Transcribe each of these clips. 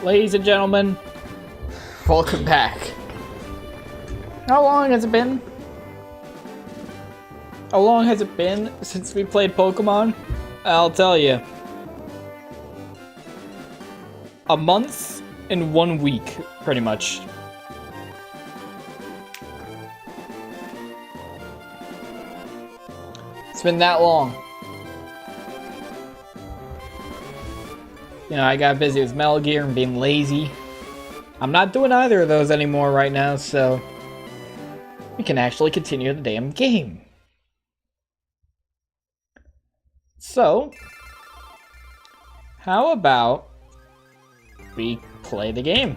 Ladies and gentlemen, welcome back. How long has it been? How long has it been since we played Pokemon? I'll tell you. A month and 1 week, pretty much. It's been that long. You know, I got busy with Metal Gear and being lazy. I'm not doing either of those anymore right now, so we can actually continue the damn game. So, how about we play the game?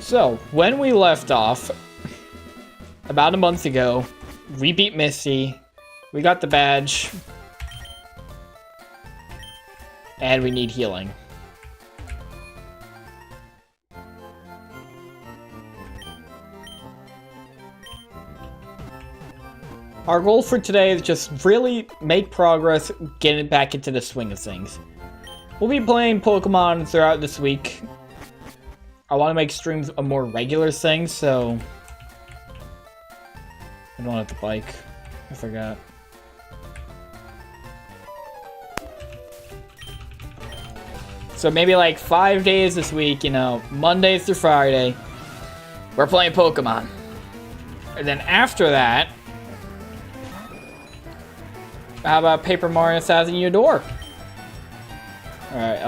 So, when we left off, about a month ago, we beat Misty, we got the badge, and we need healing. Our goal for today is just really make progress, getting back into the swing of things. We'll be playing Pokemon throughout this week. I want to make streams a more regular thing, so I don't have the bike. I forgot. So maybe like 5 days this week, you know, Monday through Friday, we're playing Pokemon. And then after that, how about Paper Mario Thousand Year Door? Alright,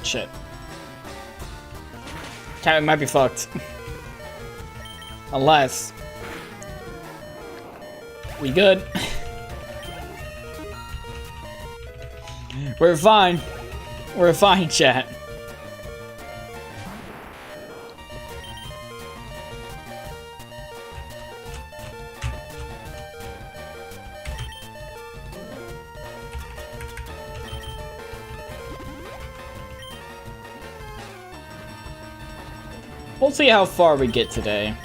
shit. Cat might be fucked. Unless we good. We're fine. We're fine, chat. We'll see how far we get today.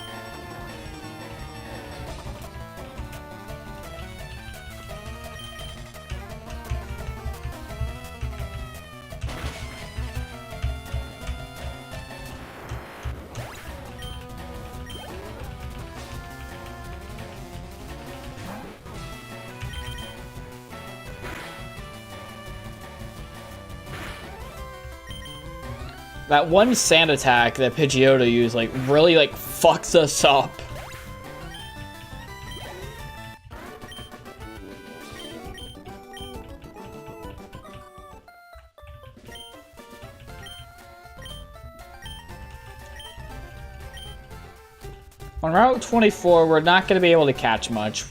That one sand attack that Pidgeotto used, like, really, like, fucks us up. On Route 24, we're not going to be able to catch much.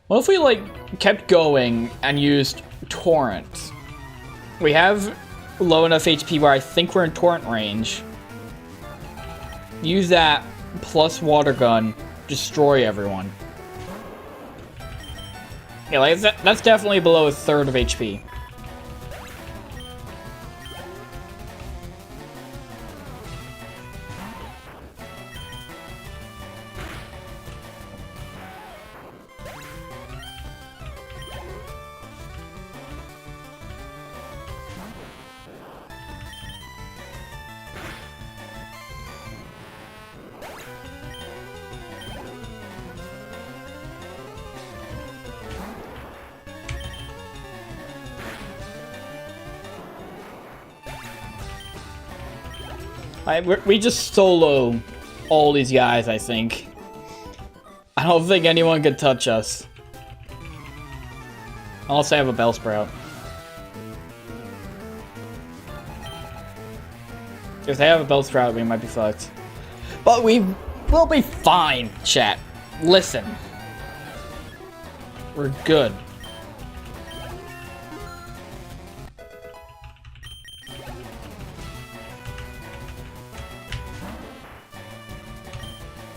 What if we, like, kept going and used Torrent? We have low enough HP where I think we're in Torrent range. Use that plus Water Gun, destroy everyone. Yeah, like, that's definitely below a third of HP. We just solo all these guys, I think. I don't think anyone could touch us. Unless I have a Bellsprout. If they have a Bellsprout, we might be fucked. But we will be fine, chat. Listen. We're good.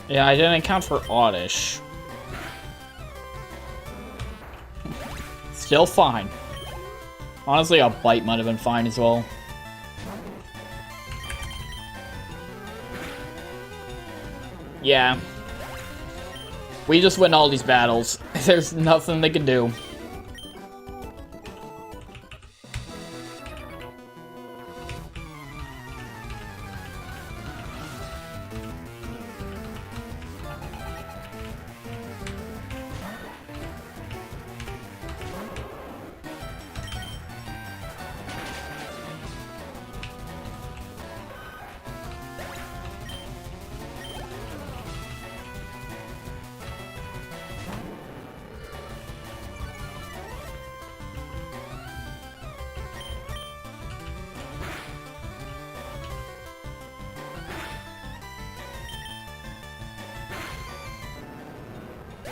Yeah, I didn't account for Oddish. Still fine. Honestly, a Bite might have been fine as well. Yeah. We just win all these battles. There's nothing they can do.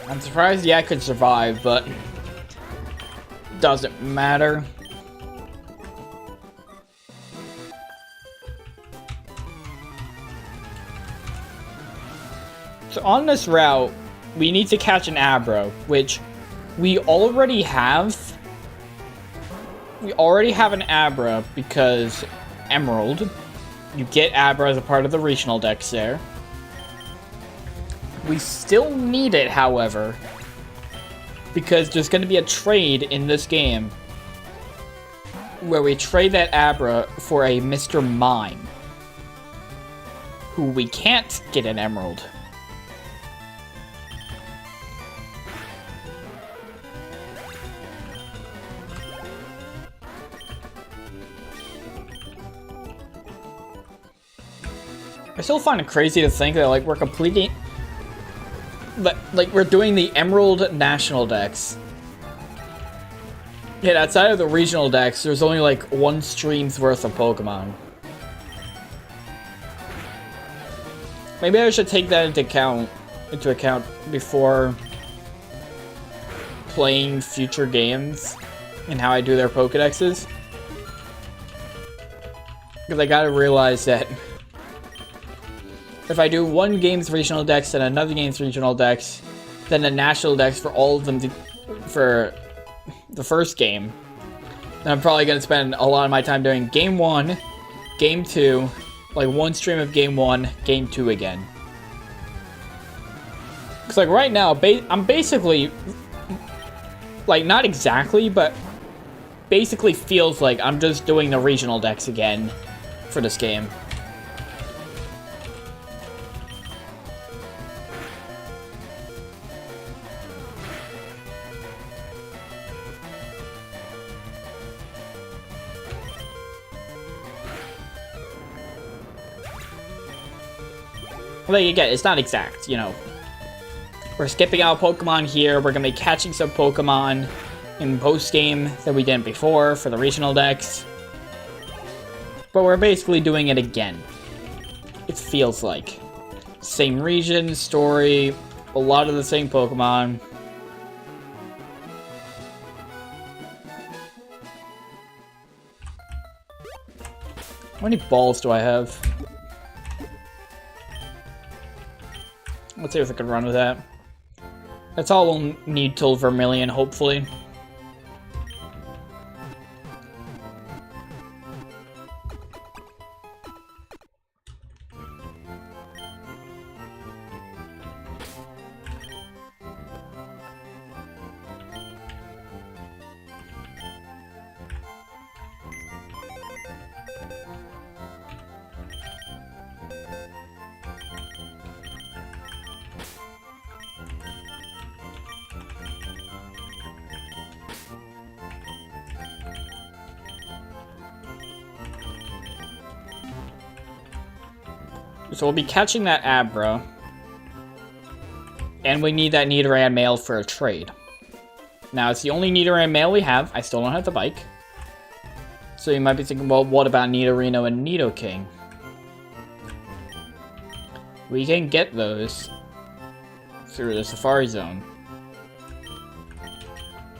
I'm surprised Yak could survive, but doesn't matter. So on this route, we need to catch an Abra, which we already have. We already have an Abra because Emerald. You get Abra as a part of the regional dex there. We still need it, however, because there's going to be a trade in this game where we trade that Abra for a Mr. Mime, who we can't get an Emerald. I still find it crazy to think that, like, we're completing... But, like, we're doing the Emerald National Dex. Yet outside of the regional dex, there's only, like, one stream's worth of Pokemon. Maybe I should take that into account before playing future games and how I do their Pokedexes. Because I gotta realize that if I do one game's regional dex and another game's regional dex, then the national dex for all of them for the first game, then I'm probably going to spend a lot of my time doing game 1, game 2, like one stream of game 1, game 2 again. Because like right now, I'm basically, like not exactly, but basically feels like I'm just doing the regional dex again for this game. Like, again, it's not exact, you know. We're skipping out Pokemon here. We're going to be catching some Pokemon in post-game that we didn't before for the regional dex. But we're basically doing it again. It feels like. Same region, story, a lot of the same Pokemon. How many balls do I have? Let's see if I can run with that. That's all we'll need till Vermilion, hopefully. So we'll be catching that Abra. And we need that Nidoran male for a trade. Now, it's the only Nidoran male we have. I still don't have the bike. So you might be thinking, well, what about Nidorino and Nidoking? We can get those through the Safari Zone.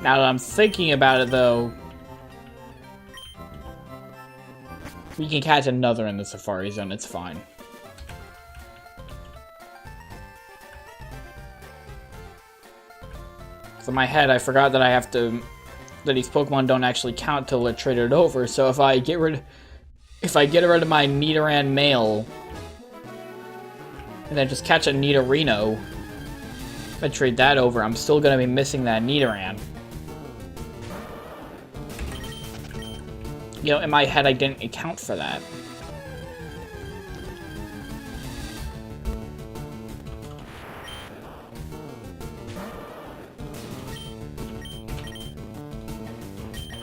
Now that I'm thinking about it, though, we can catch another in the Safari Zone. It's fine. So in my head, I forgot that I have to... that these Pokemon don't actually count till they're traded over. So if I get rid of my Nidoran male, and then just catch a Nidorino, if I trade that over, I'm still gonna be missing that Nidoran. You know, in my head, I didn't account for that.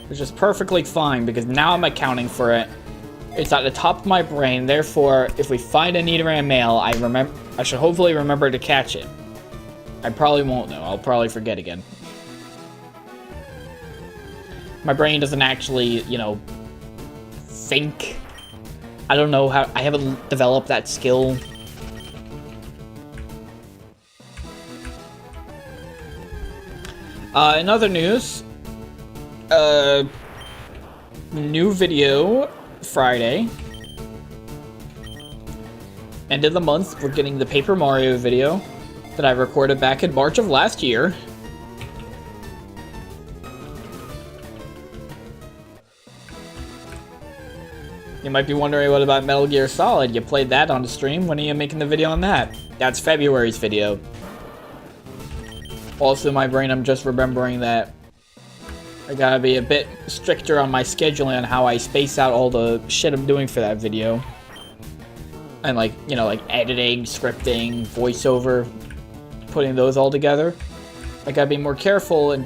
Which is perfectly fine, because now I'm accounting for it. It's at the top of my brain, therefore, if we find a Nidoran male, I should hopefully remember to catch it. I probably won't, though. I'll probably forget again. My brain doesn't actually, you know, think. I don't know how... I haven't developed that skill. In other news... new video Friday. End of the month, we're getting the Paper Mario video that I recorded back in March of last year. You might be wondering, what about Metal Gear Solid? You played that on the stream. When are you making the video on that? That's February's video. Also, in my brain, I'm just remembering that I gotta be a bit stricter on my scheduling on how I space out all the shit I'm doing for that video. And like, you know, like editing, scripting, voiceover, putting those all together. I gotta be more careful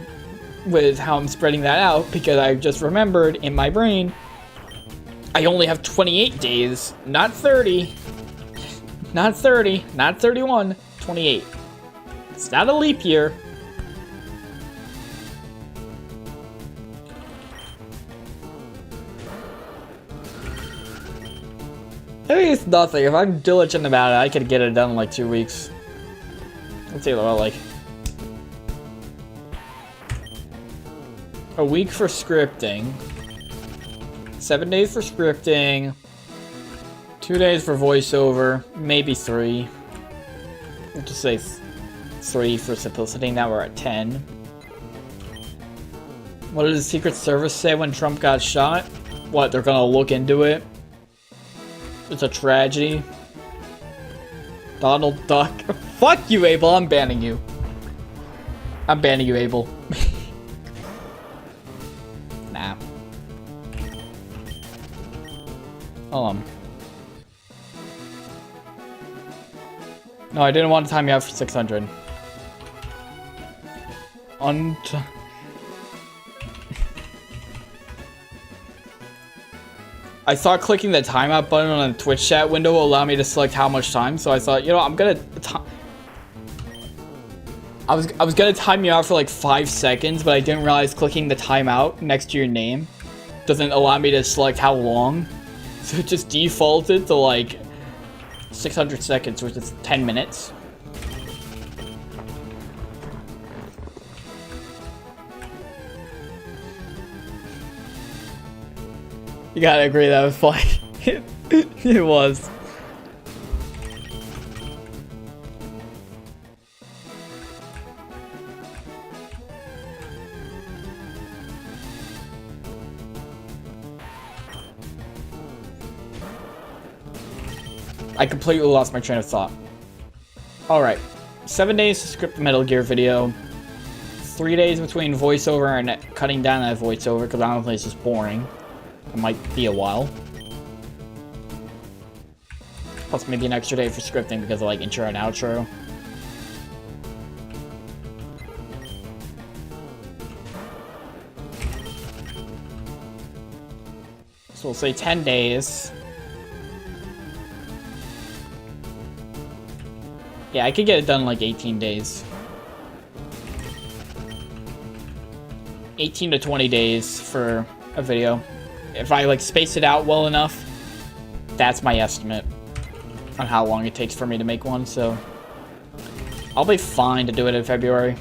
with how I'm spreading that out, because I just remembered in my brain, I only have 28 days, not 30. Not 30, not 31, 28. It's not a leap year. I mean, it's nothing. If I'm diligent about it, I could get it done in like 2 weeks. Let's see, about like a week for scripting, 7 days for scripting, 2 days for voiceover, maybe 3. We'll just say 3 for simplicity. Now we're at 10. What did the Secret Service say when Trump got shot? What, they're gonna look into it? It's a tragedy. Donald Duck. Fuck you, Abel. I'm banning you. I'm banning you, Abel. Nah. Hold on. No, I didn't want to time you out for 600. I thought clicking the timeout button on a Twitch chat window will allow me to select how much time, so I thought, you know, I'm gonna... I was gonna time you out for like 5 seconds, but I didn't realize clicking the timeout next to your name doesn't allow me to select how long. So it just defaulted to like 600 seconds, which is 10 minutes. You gotta agree, that was funny. It was. I completely lost my train of thought. Alright. 7 days to script the Metal Gear video. 3 days between voiceover and cutting down that voiceover, because honestly it's just boring. It might be a while. Plus maybe an extra day for scripting because of like intro and outro. So we'll say 10 days. Yeah, I could get it done in like 18 days. 18 to 20 days for a video. If I like space it out well enough, that's my estimate on how long it takes for me to make one, so I'll be fine to do it in February.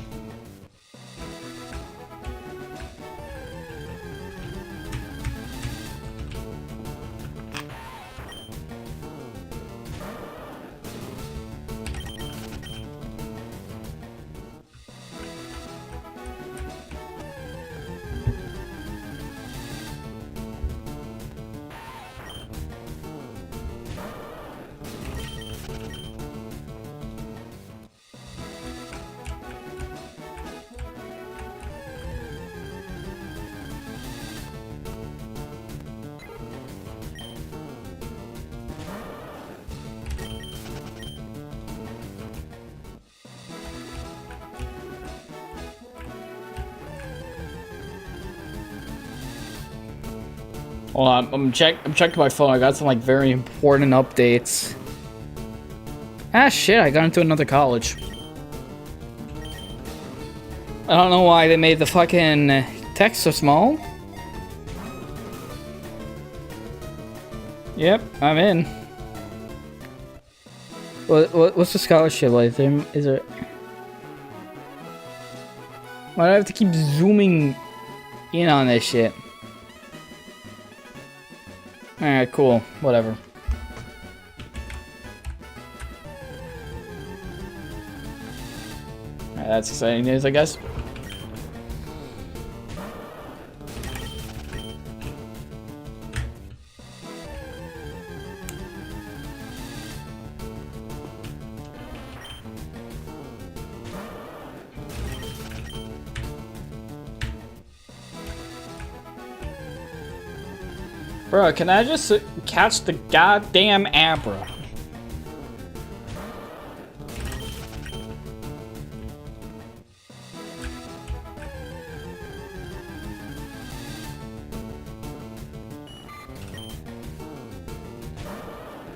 Hold on, I'm checking my phone. I got some like very important updates. Ah shit, I got into another college. I don't know why they made the fucking text so small. Yep, I'm in. What's the scholarship like? Is it? Why do I have to keep zooming in on this shit? Alright, cool. Whatever. Alright, that's exciting news, I guess. Bro, can I just catch the goddamn Abra?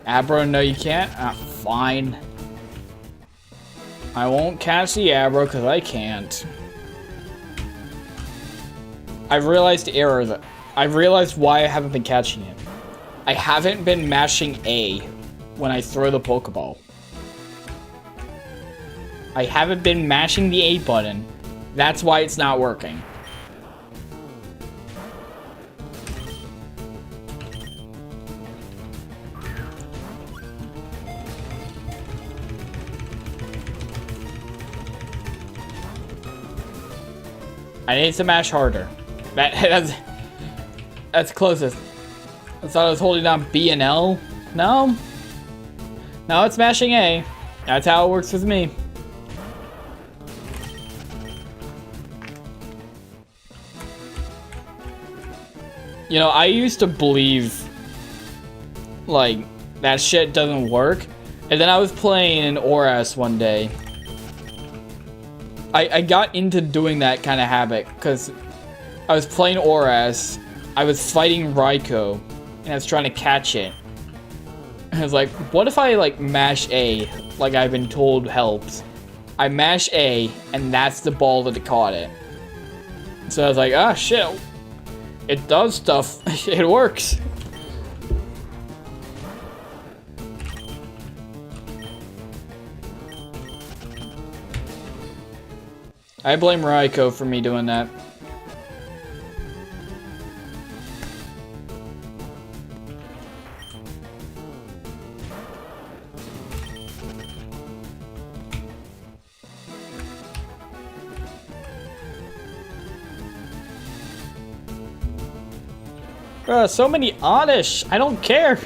Abra, no you can't? Ah, fine. I won't catch the Abra because I can't. I've realized the error that I've realized why I haven't been catching it. I haven't been mashing A when I throw the Pokeball. I haven't been mashing the A button. That's why it's not working. I need to mash harder. That's closest. I thought I was holding down B and L. No. No, it's mashing A. That's how it works with me. You know, I used to believe, like, that shit doesn't work. And then I was playing in ORAS one day. I got into doing that kind of habit, because I was playing ORAS, I was fighting Raikou, and I was trying to catch it. And I was like, what if I, like, mash A, like I've been told helps? I mash A, and that's the ball that caught it. So I was like, ah, shit. It does stuff. It works. I blame Raikou for me doing that. Bruh, so many Oddish. I don't care.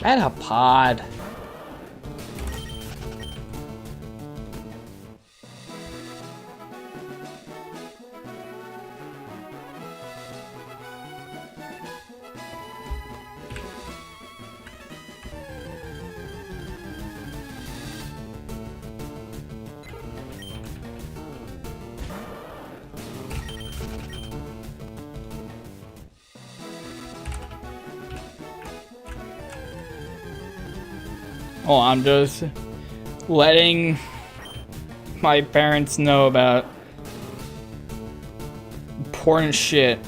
Metapod. Oh, I'm just letting my parents know about important shit.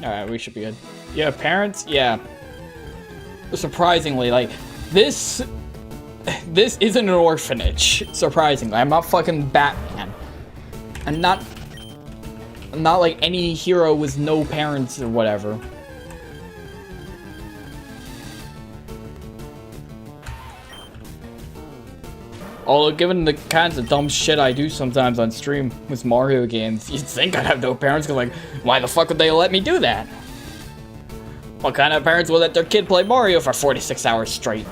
Alright, we should be good. Yeah, parents? Yeah. Surprisingly, like, this isn't an orphanage. Surprisingly. I'm not fucking Batman. I'm not like any hero with no parents or whatever. Although, given the kinds of dumb shit I do sometimes on stream with Mario games, you'd think I'd have no parents, because, like, why the fuck would they let me do that? What kind of parents will let their kid play Mario for 46 hours straight?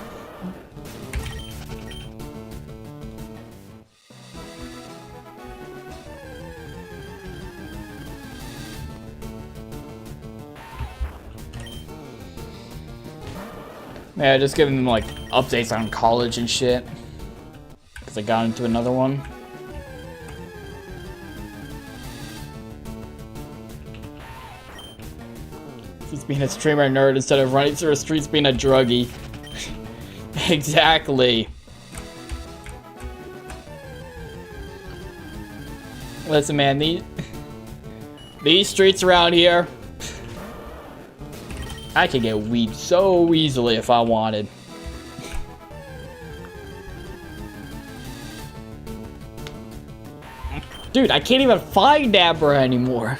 Yeah, just giving them, like, updates on college and shit. Because I got into another one. He's being a streamer nerd instead of running through the streets being a druggie. Exactly. Listen, man, these streets around here, I could get weed so easily if I wanted. Dude, I can't even find Abra anymore.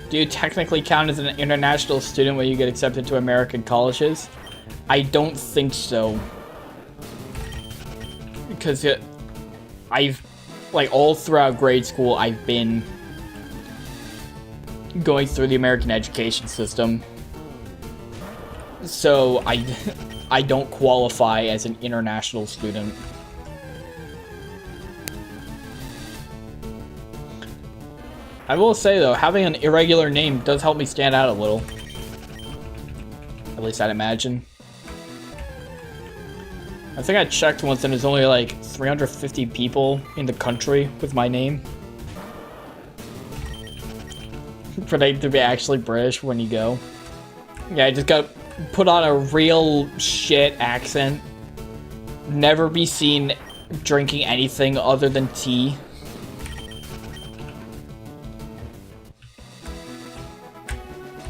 Do you technically count as an international student when you get accepted to American colleges? I don't think so. Because I've, like, all throughout grade school, I've been going through the American education system. So I don't qualify as an international student. I will say, though, having an irregular name does help me stand out a little. At least I'd imagine. I think I checked once and there's only like 350 people in the country with my name. Pretend to be actually British when you go. Yeah, I just got put on a real shit accent. Never be seen drinking anything other than tea.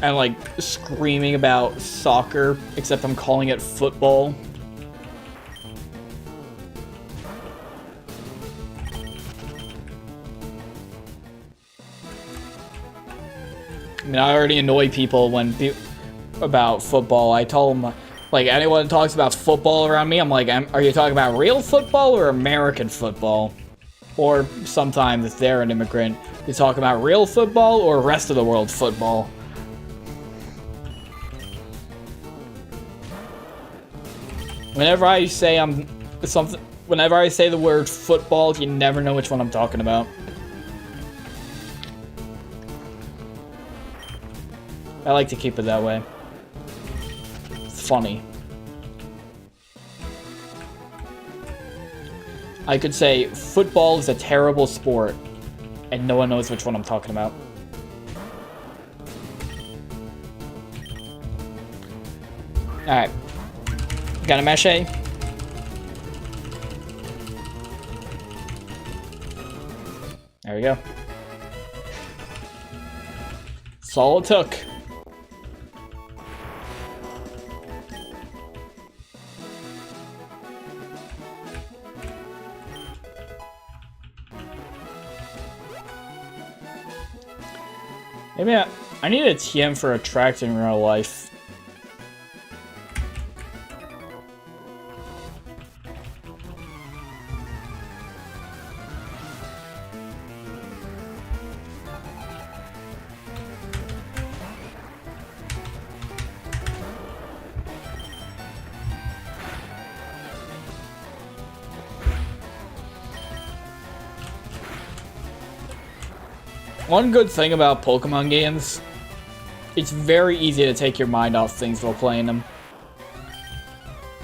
And like screaming about soccer, except I'm calling it football. I mean, I already annoy people when about football. I tell them, like, anyone who talks about football around me, I'm like, are you talking about real football or American football? Or sometimes, if they're an immigrant, you talk about real football or rest of the world football. Whenever I say whenever I say the word football, you never know which one I'm talking about. I like to keep it that way. It's funny. I could say football is a terrible sport, and no one knows which one I'm talking about. Alright. Got a meche? There we go. That's all it took. Maybe I need a TM for Attract in real life. One good thing about Pokemon games, it's very easy to take your mind off things while playing them.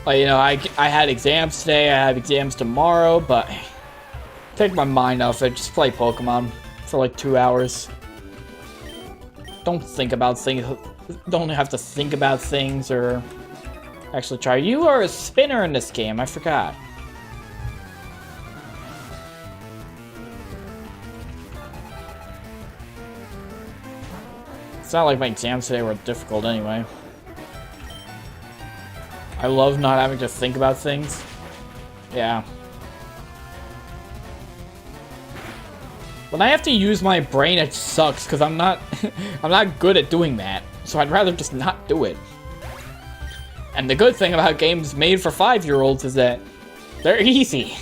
Like, you know, I had exams today, I have exams tomorrow, but take my mind off it, just play Pokemon for like 2 hours. Don't think about things, don't have to think about things or actually try. You are a spinner in this game, I forgot. It's not like my exams today were difficult anyway. I love not having to think about things. Yeah. When I have to use my brain, it sucks because I'm not I'm not good at doing that. So I'd rather just not do it. And the good thing about games made for 5-year-olds is that they're easy.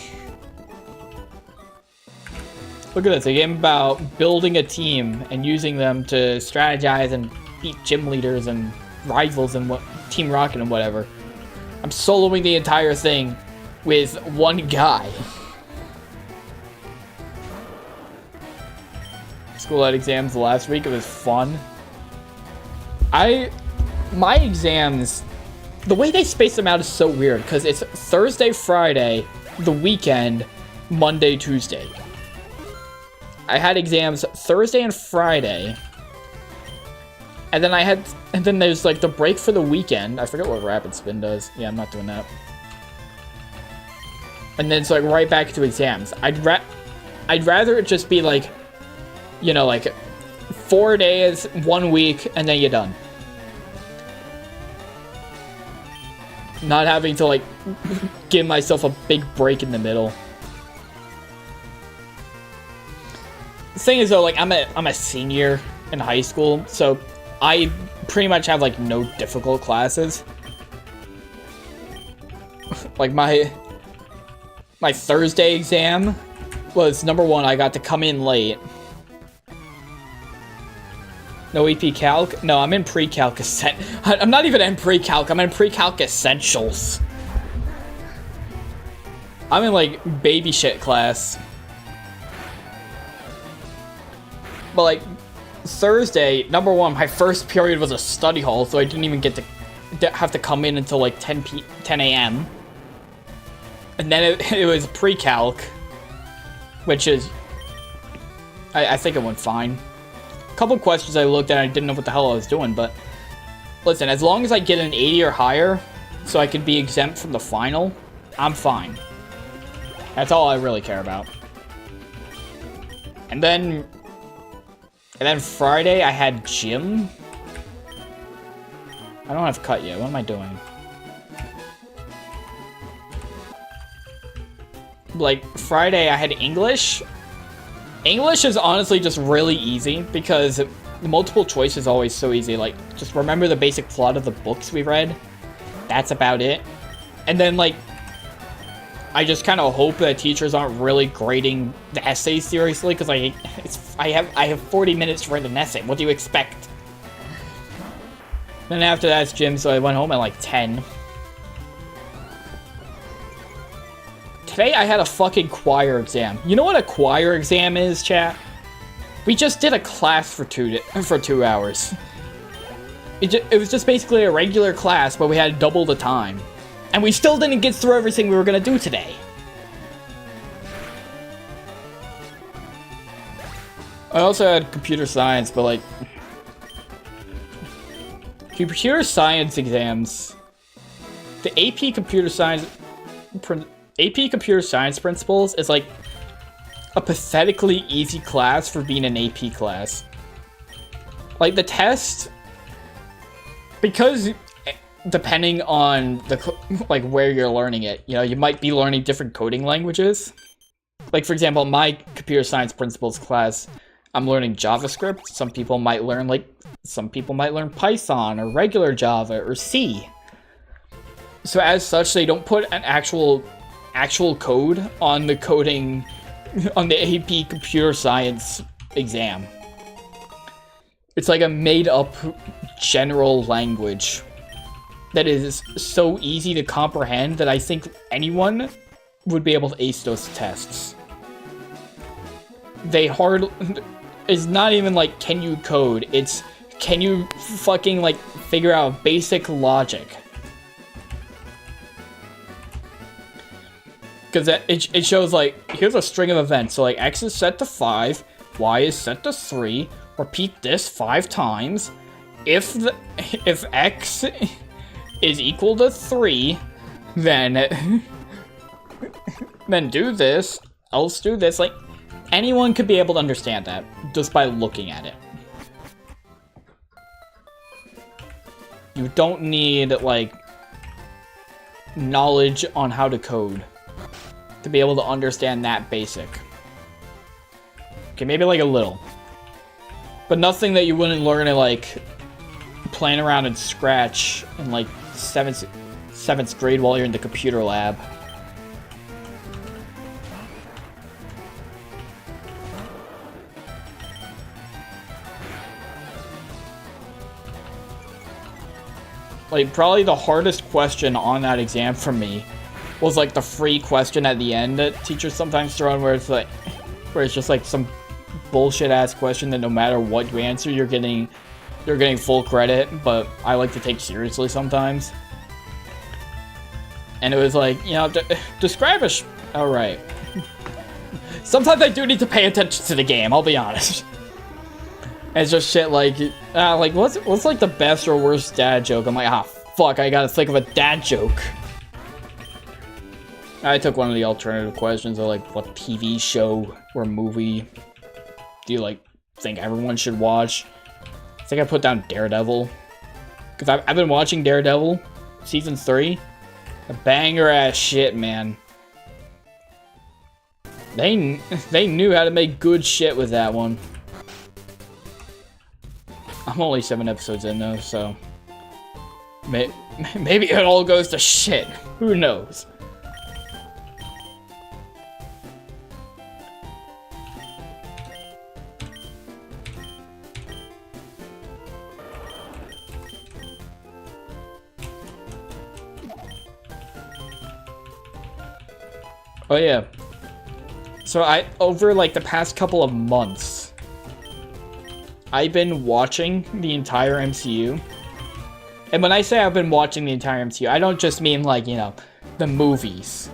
Look at this, a game about building a team and using them to strategize and beat gym leaders and rivals and what Team Rocket and whatever. I'm soloing the entire thing with one guy. School had exams last week, it was fun. My exams, the way they space them out is so weird because it's Thursday, Friday, the weekend, Monday, Tuesday. I had exams Thursday and Friday, and then there's like the break for the weekend. I forget what Rapid Spin does. Yeah, I'm not doing that. And then it's like right back to exams. I'd rather it just be like, you know, like 4 days, 1 week, and then you're done. Not having to like give myself a big break in the middle. The thing is though, like I'm a senior in high school, so I pretty much have like no difficult classes. Like my Thursday exam was number 1, I got to come in late. No EP Calc? No, I'm in Pre-Calc I'm not even in Pre-Calc, I'm in Pre-Calc Essentials. I'm in like baby shit class. But like Thursday, number 1, my first period was a study hall, so I didn't even get to have to come in until like 10 a.m. And then it was pre-calc, which is, I think it went fine. A couple questions I looked at, I didn't know what the hell I was doing, but listen, as long as I get an 80 or higher, so I can be exempt from the final, I'm fine. That's all I really care about. And then Friday, I had gym. I don't have cut yet. What am I doing? Like, Friday, I had English. English is honestly just really easy because the multiple choice is always so easy. Like, just remember the basic plot of the books we read. That's about it. And then, like, I just kind of hope that teachers aren't really grading the essays seriously, because I have 40 minutes to write an essay. What do you expect? Then after that's gym, so I went home at like 10. Today I had a fucking choir exam. You know what a choir exam is, chat? We just did a class for 2 hours. It was just basically a regular class, but we had double the time. And we still didn't get through everything we were gonna do today. I also had computer science, but like... computer science exams the AP Computer Science Principles is like a pathetically easy class for being an AP class. Like the test, because depending on the like where you're learning it, you know, you might be learning different coding languages. Like for example, my Computer Science Principles class, I'm learning JavaScript. Some people might learn Python or regular Java or C. So as such, they don't put an actual code on the coding on the AP Computer Science exam. It's like a made-up general language that is so easy to comprehend that I think anyone would be able to ace those tests. It's not even like, can you code? It's, can you fucking like figure out basic logic? Because it shows like, here's a string of events. So like X is set to 5, Y is set to 3. Repeat this 5 times. If X is equal to 3, then do this, else do this. Like, anyone could be able to understand that just by looking at it. You don't need, like, knowledge on how to code to be able to understand that basic. Okay, maybe like a little. But nothing that you wouldn't learn in, like, playing around in Scratch in, like, 7th grade while you're in the computer lab. Like, probably the hardest question on that exam for me was, like, the free question at the end that teachers sometimes throw in, where it's just, like, some bullshit-ass question that no matter what you answer, you're getting full credit, but I like to take seriously sometimes. And it was like, you know, describe a alright. Sometimes I do need to pay attention to the game, I'll be honest. And it's just shit like what's like the best or worst dad joke? I'm like, ah, fuck, I gotta think of a dad joke. I took one of the alternative questions of like, what TV show or movie do you like think everyone should watch? I think I put down Daredevil. Because I've been watching Daredevil, season 3. A banger ass shit, man. They knew how to make good shit with that one. I'm only 7 episodes in though, so maybe it all goes to shit. Who knows? Oh yeah. So over like the past couple of months, I've been watching the entire MCU. And when I say I've been watching the entire MCU, I don't just mean like, you know, the movies.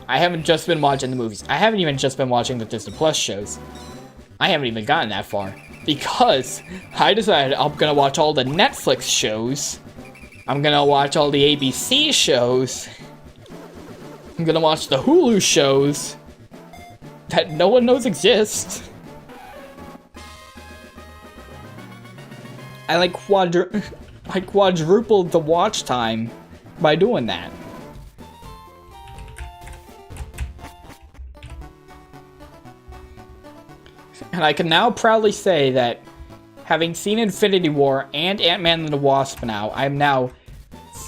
I haven't just been watching the movies. I haven't even just been watching the Disney Plus shows. I haven't even gotten that far. Because I decided I'm gonna watch all the Netflix shows. I'm gonna watch all the ABC shows. I'm gonna watch the Hulu shows that no one knows exist. I quadrupled the watch time by doing that. And I can now proudly say that having seen Infinity War and Ant-Man and the Wasp now, I'm now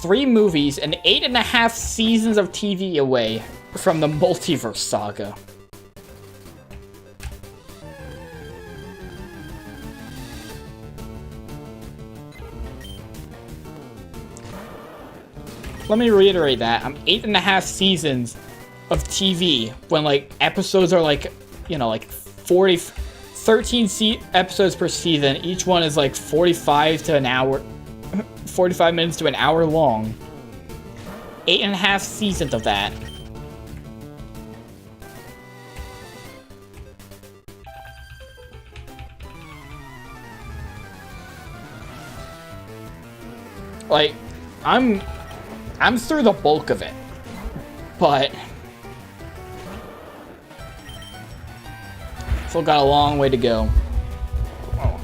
3 movies and 8.5 seasons of TV away from the multiverse saga. Let me reiterate that. I'm 8.5 seasons of TV when, like, episodes are, like, you know, like 13 episodes per season. Each one is, like, 45 minutes to an hour long. 8.5 seasons of that. Like, I'm through the bulk of it, but still got a long way to go. Oh.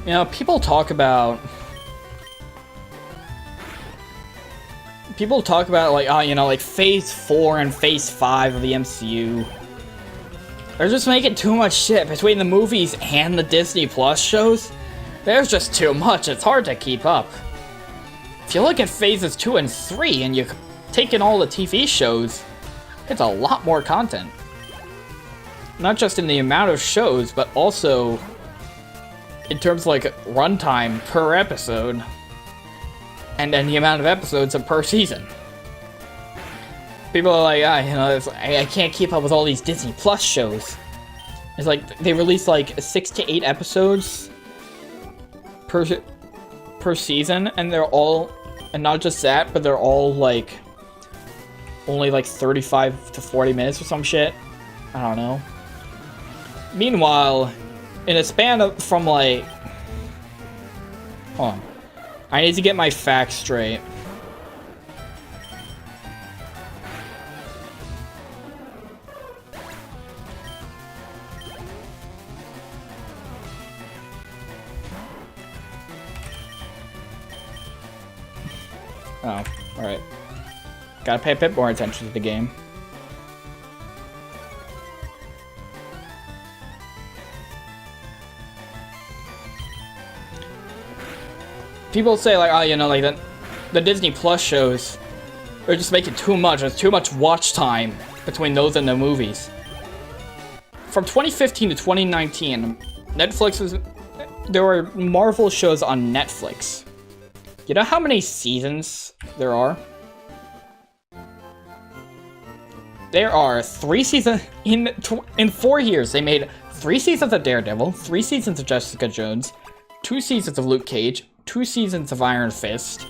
You know, people talk about like, oh, you know, like Phase 4 and Phase 5 of the MCU. They're just making too much shit between the movies and the Disney Plus shows. There's just too much, it's hard to keep up. If you look at Phases 2 and 3 and you take in all the TV shows, it's a lot more content. Not just in the amount of shows, but also in terms of like runtime per episode. And then the amount of episodes per season. People are like, you know, I can't keep up with all these Disney Plus shows. It's like, they release like 6 to 8 episodes per season, and they're all, and not just that, but they're all like, only like 35 to 40 minutes or some shit. I don't know. Meanwhile, in a span of, from like, hold on. I need to get my facts straight. Oh, alright. Gotta pay a bit more attention to the game. People say, like, oh, you know, like, the Disney Plus shows are just making too much. There's too much watch time between those and the movies. From 2015 to 2019, there were Marvel shows on Netflix. You know how many seasons there are? There are 3 seasons, in 4 years, they made 3 seasons of Daredevil, 3 seasons of Jessica Jones, 2 seasons of Luke Cage, 2 seasons of Iron Fist,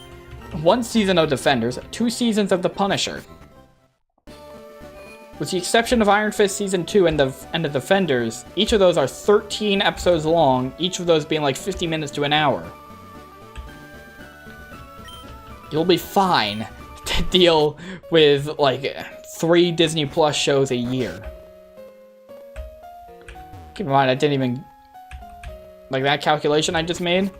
1 season of Defenders, 2 seasons of The Punisher. With the exception of Iron Fist Season 2 and the Defenders, each of those are 13 episodes long, each of those being like 50 minutes to an hour. You'll be fine to deal with like 3 Disney Plus shows a year. Keep in mind, I didn't even, like, that calculation I just made,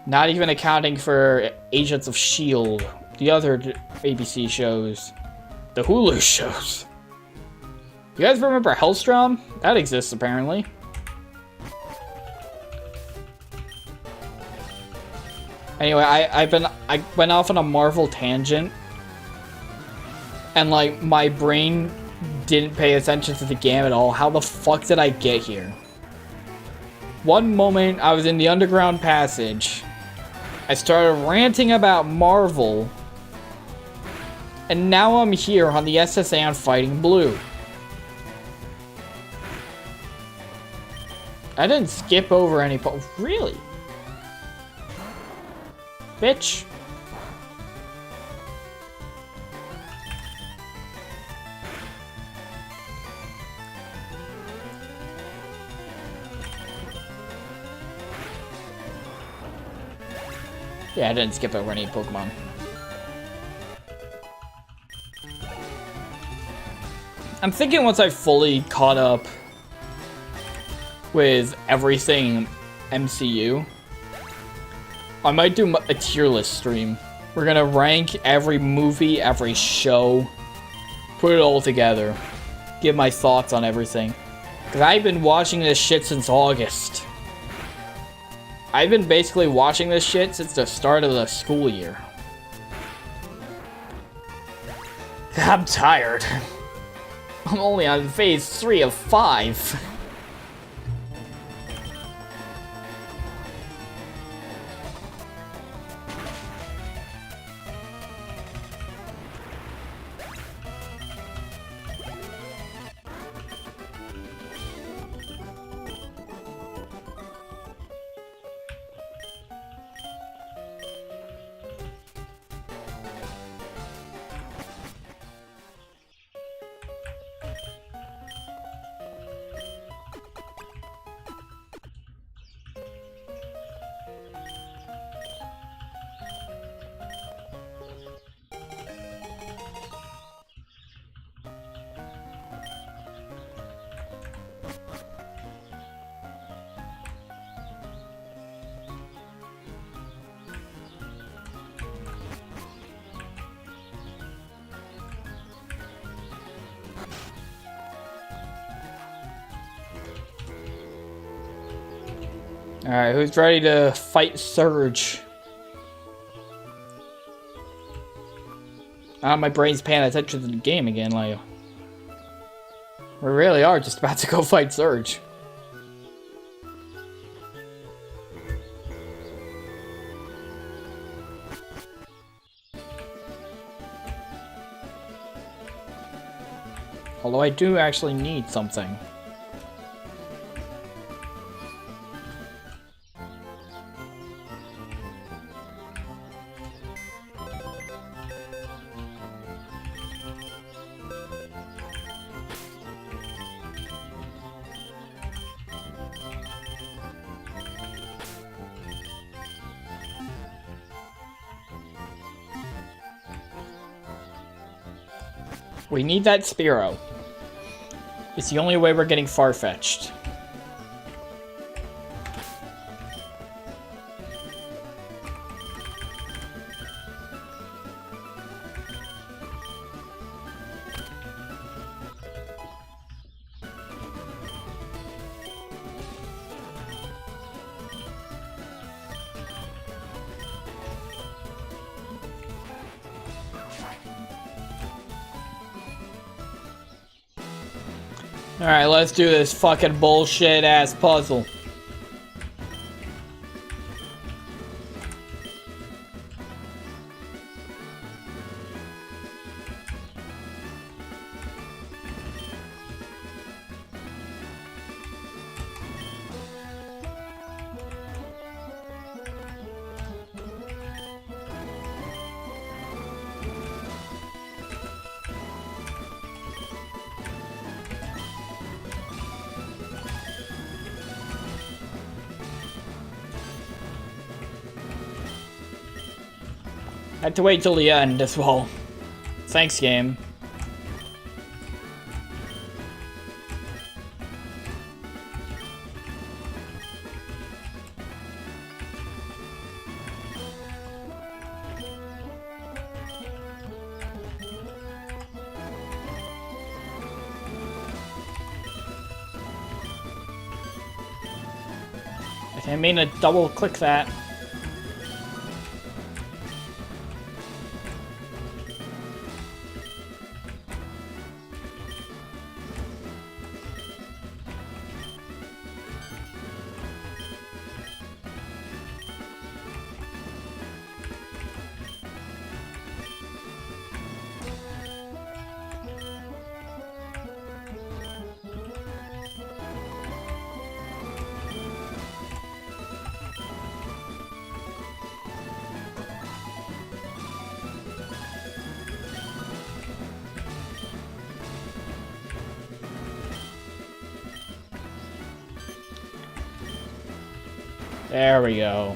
not even accounting for Agents of S.H.I.E.L.D., the other ABC shows, the Hulu shows. You guys remember Hellstrom? That exists, apparently. Anyway, I went off on a Marvel tangent, and like, my brain didn't pay attention to the game at all. How the fuck did I get here? One moment, I was in the underground passage. I started ranting about Marvel, and now I'm here on the SSA on Fighting Blue. I didn't skip over any really? Bitch. Yeah, I didn't skip over any Pokemon. I'm thinking once I've fully caught up with everything MCU, I might do a tier list stream. We're gonna rank every movie, every show, put it all together, give my thoughts on everything. Because I've been watching this shit since August. I've been basically watching this shit since the start of the school year. I'm tired. I'm only on phase 3 of 5. Alright, who's ready to fight Surge? My brain's paying attention to the game again, like... We really are just about to go fight Surge. Although I do actually need something. We need that Spearow. It's the only way we're getting far-fetched. Alright, let's do this fucking bullshit ass puzzle. I had to wait till the end as well. Thanks, game. I mean to double click that. There we go.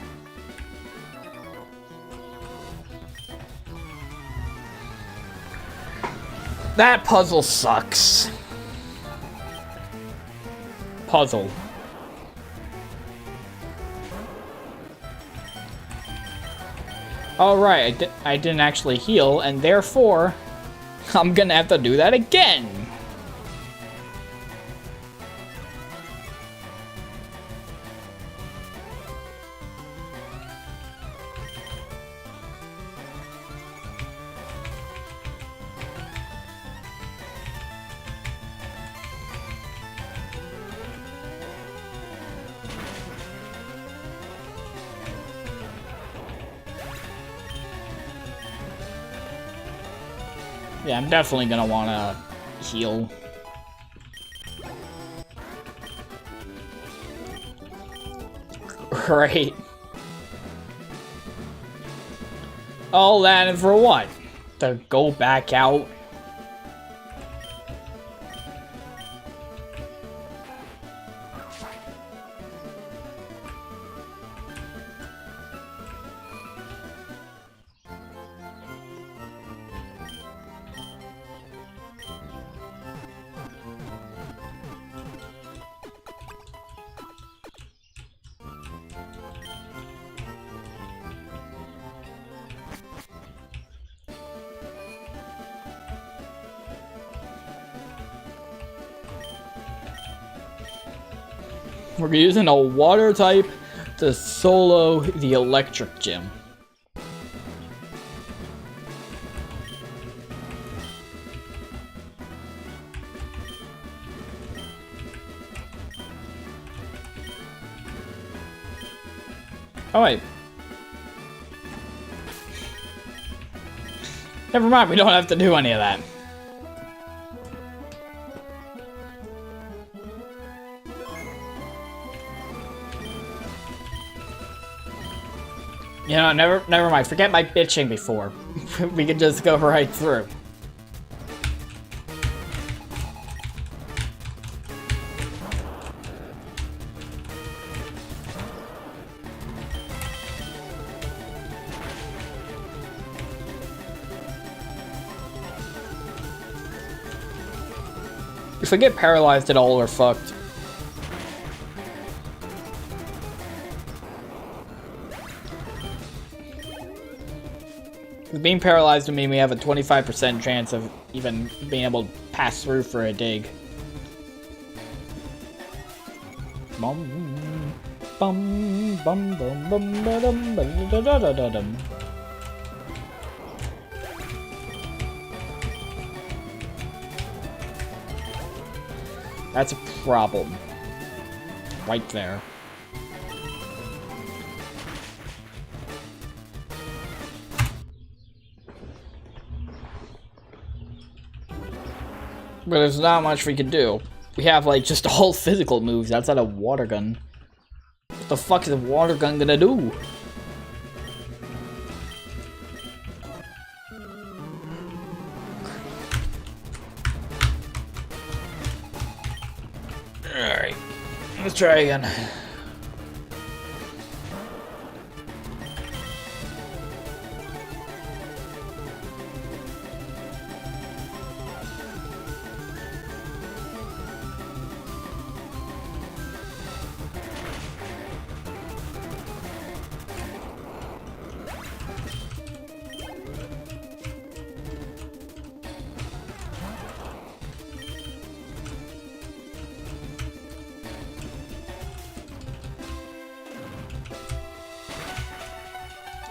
That puzzle sucks. Puzzle. Alright, I didn't actually heal, and therefore, I'm gonna have to do that again. Yeah, I'm definitely gonna wanna heal. Right. All that and for what? To go back out? We're using a water type to solo the electric gym. Oh wait. Never mind, we don't have to do any of that. You know, never mind. Forget my bitching before. We can just go right through. If we get paralyzed at all, we're fucked. Being paralyzed would mean we have a 25% chance of even being able to pass through for a dig. Bum, bum, bum, bum, bum, ba-dum, ba-da-da-da-da-dum. That's a problem. Right there. But there's not much we can do. We have, like, just all physical moves outside of water gun. What the fuck is a water gun gonna do? Alright. Let's try again.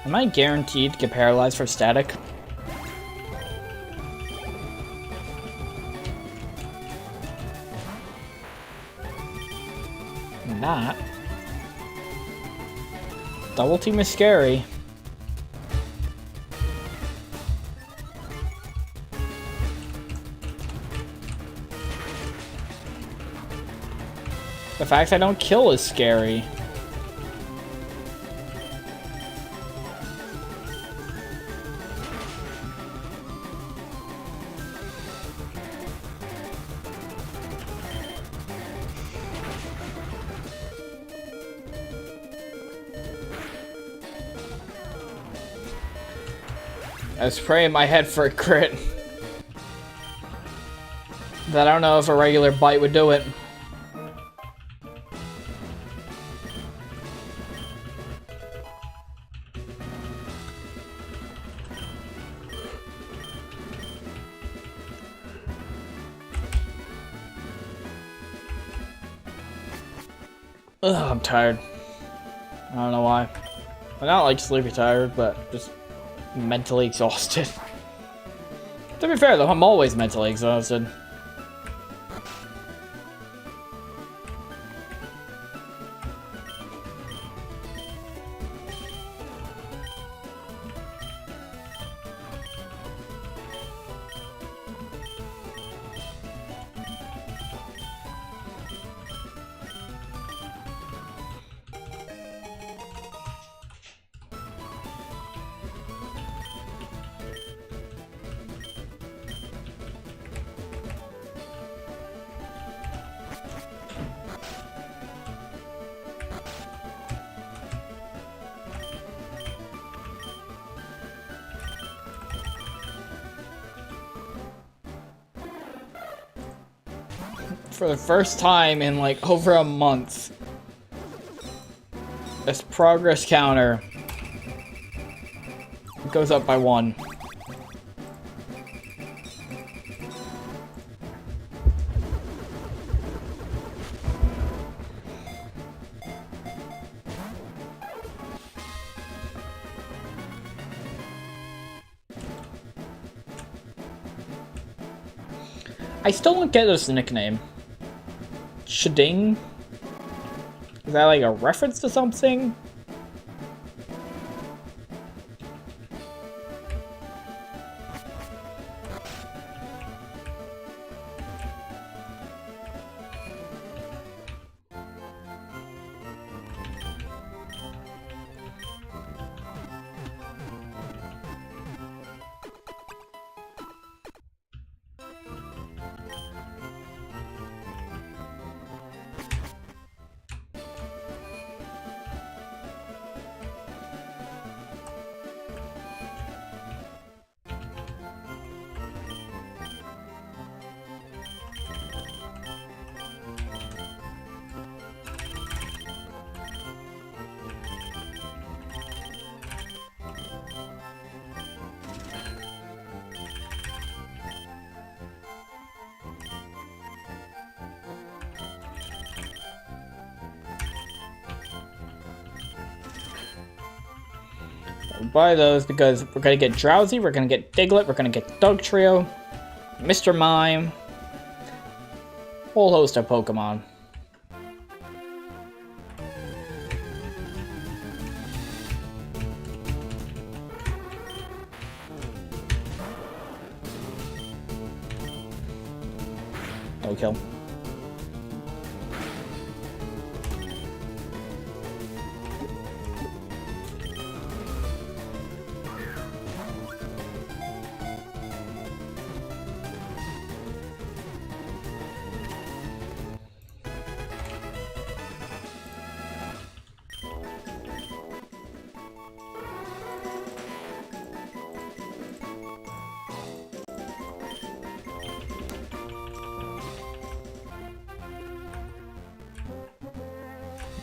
Am I guaranteed to get paralyzed from static? Not. Double team is scary. The fact I don't kill is scary. I was praying my head for a crit. But I don't know if a regular bite would do it. Ugh, I'm tired. I don't know why. I'm not like sleepy tired, but just mentally exhausted. To be fair though, I'm always mentally exhausted. For the first time in like over a month, this progress counter goes up by 1. I still don't get this nickname. Shading? Is that like a reference to something? Buy those because we're gonna get Drowsy, we're gonna get Diglett, we're gonna get Doug Trio, Mr. Mime, whole host of Pokemon. No kill.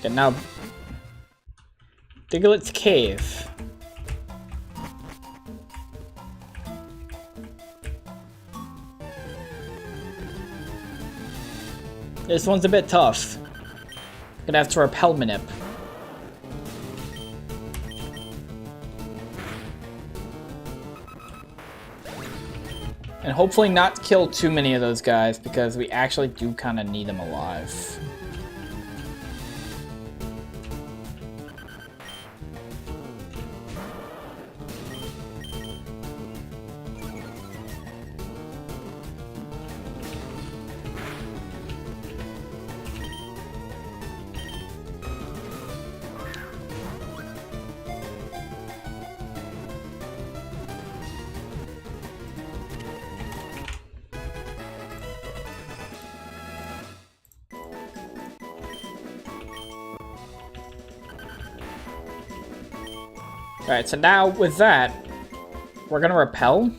Okay, now Diglett's Cave. This one's a bit tough. Gonna have to repel Manip. And hopefully not kill too many of those guys because we actually do kind of need them alive. Alright, so now with that, we're gonna repel.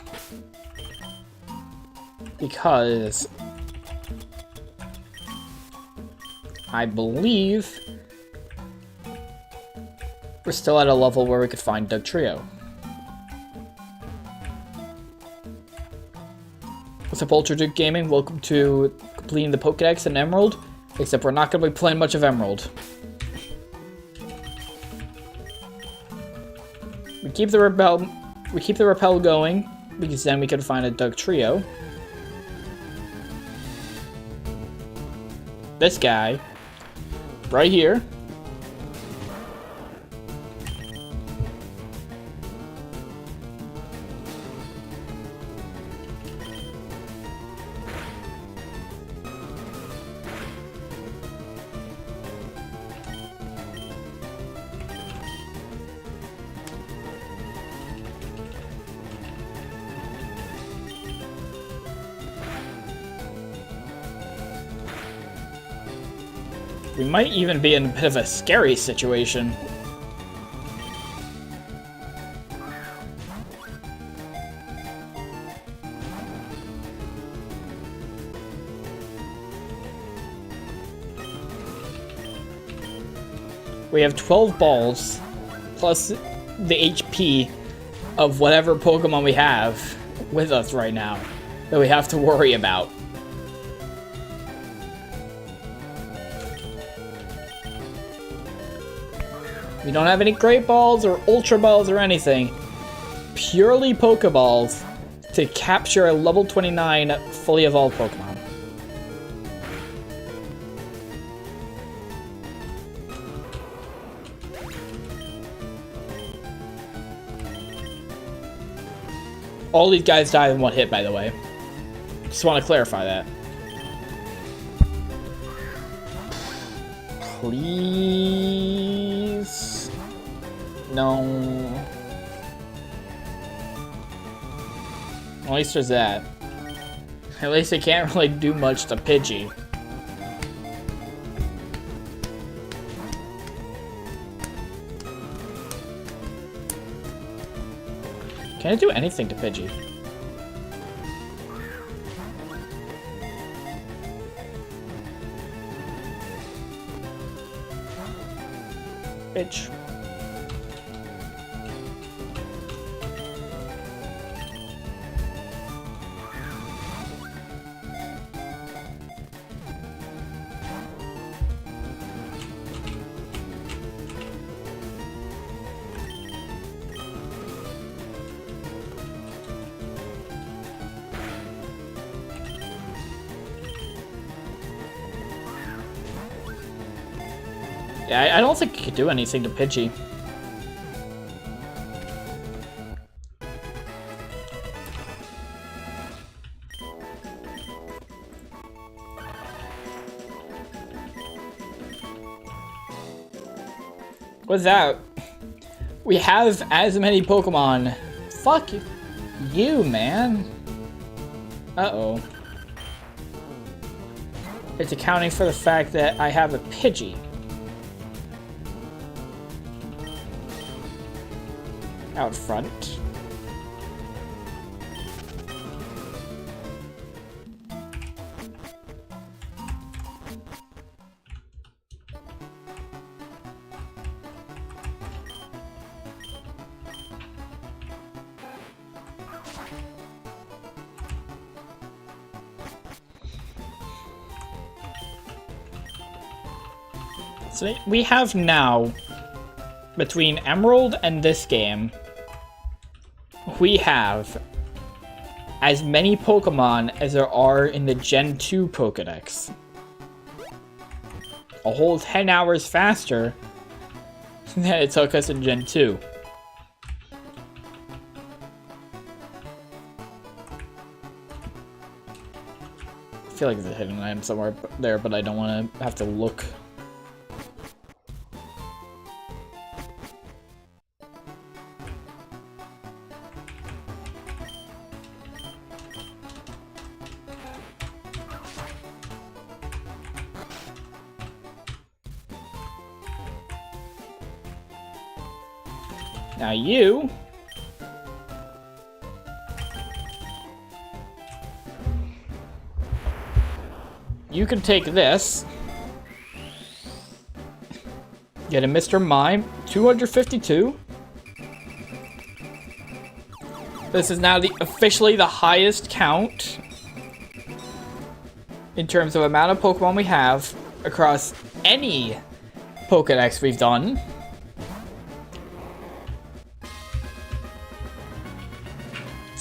Because I believe we're still at a level where we could find Doug Trio. What's up, Ultra Duke Gaming? Welcome to completing the Pokedex and Emerald. Except we're not gonna be playing much of Emerald. We keep the repel going, because then we can find a Doug Trio. This guy, right here. We might even be in a bit of a scary situation. We have 12 balls, plus the HP of whatever Pokemon we have with us right now that we have to worry about. We don't have any Great Balls or Ultra Balls or anything. Purely Pokeballs to capture a level 29 fully evolved Pokemon. All these guys died in one hit, by the way. Just want to clarify that. Please. No. At least there's that. At least it can't really do much to Pidgey. Can it do anything to Pidgey? Bitch. Yeah, I don't think it could do anything to Pidgey. With that, we have as many Pokemon. Fuck you, man. Uh-oh. It's accounting for the fact that I have a Pidgey. Out front. So we have now, between Emerald and this game, we have as many Pokemon as there are in the Gen 2 Pokedex. A whole 10 hours faster than it took us in Gen 2. I feel like there's a hidden item somewhere there, but I don't want to have to look. Now you can take this, get a Mr. Mime, 252. This is now officially the highest count in terms of amount of Pokemon we have across any Pokedex we've done.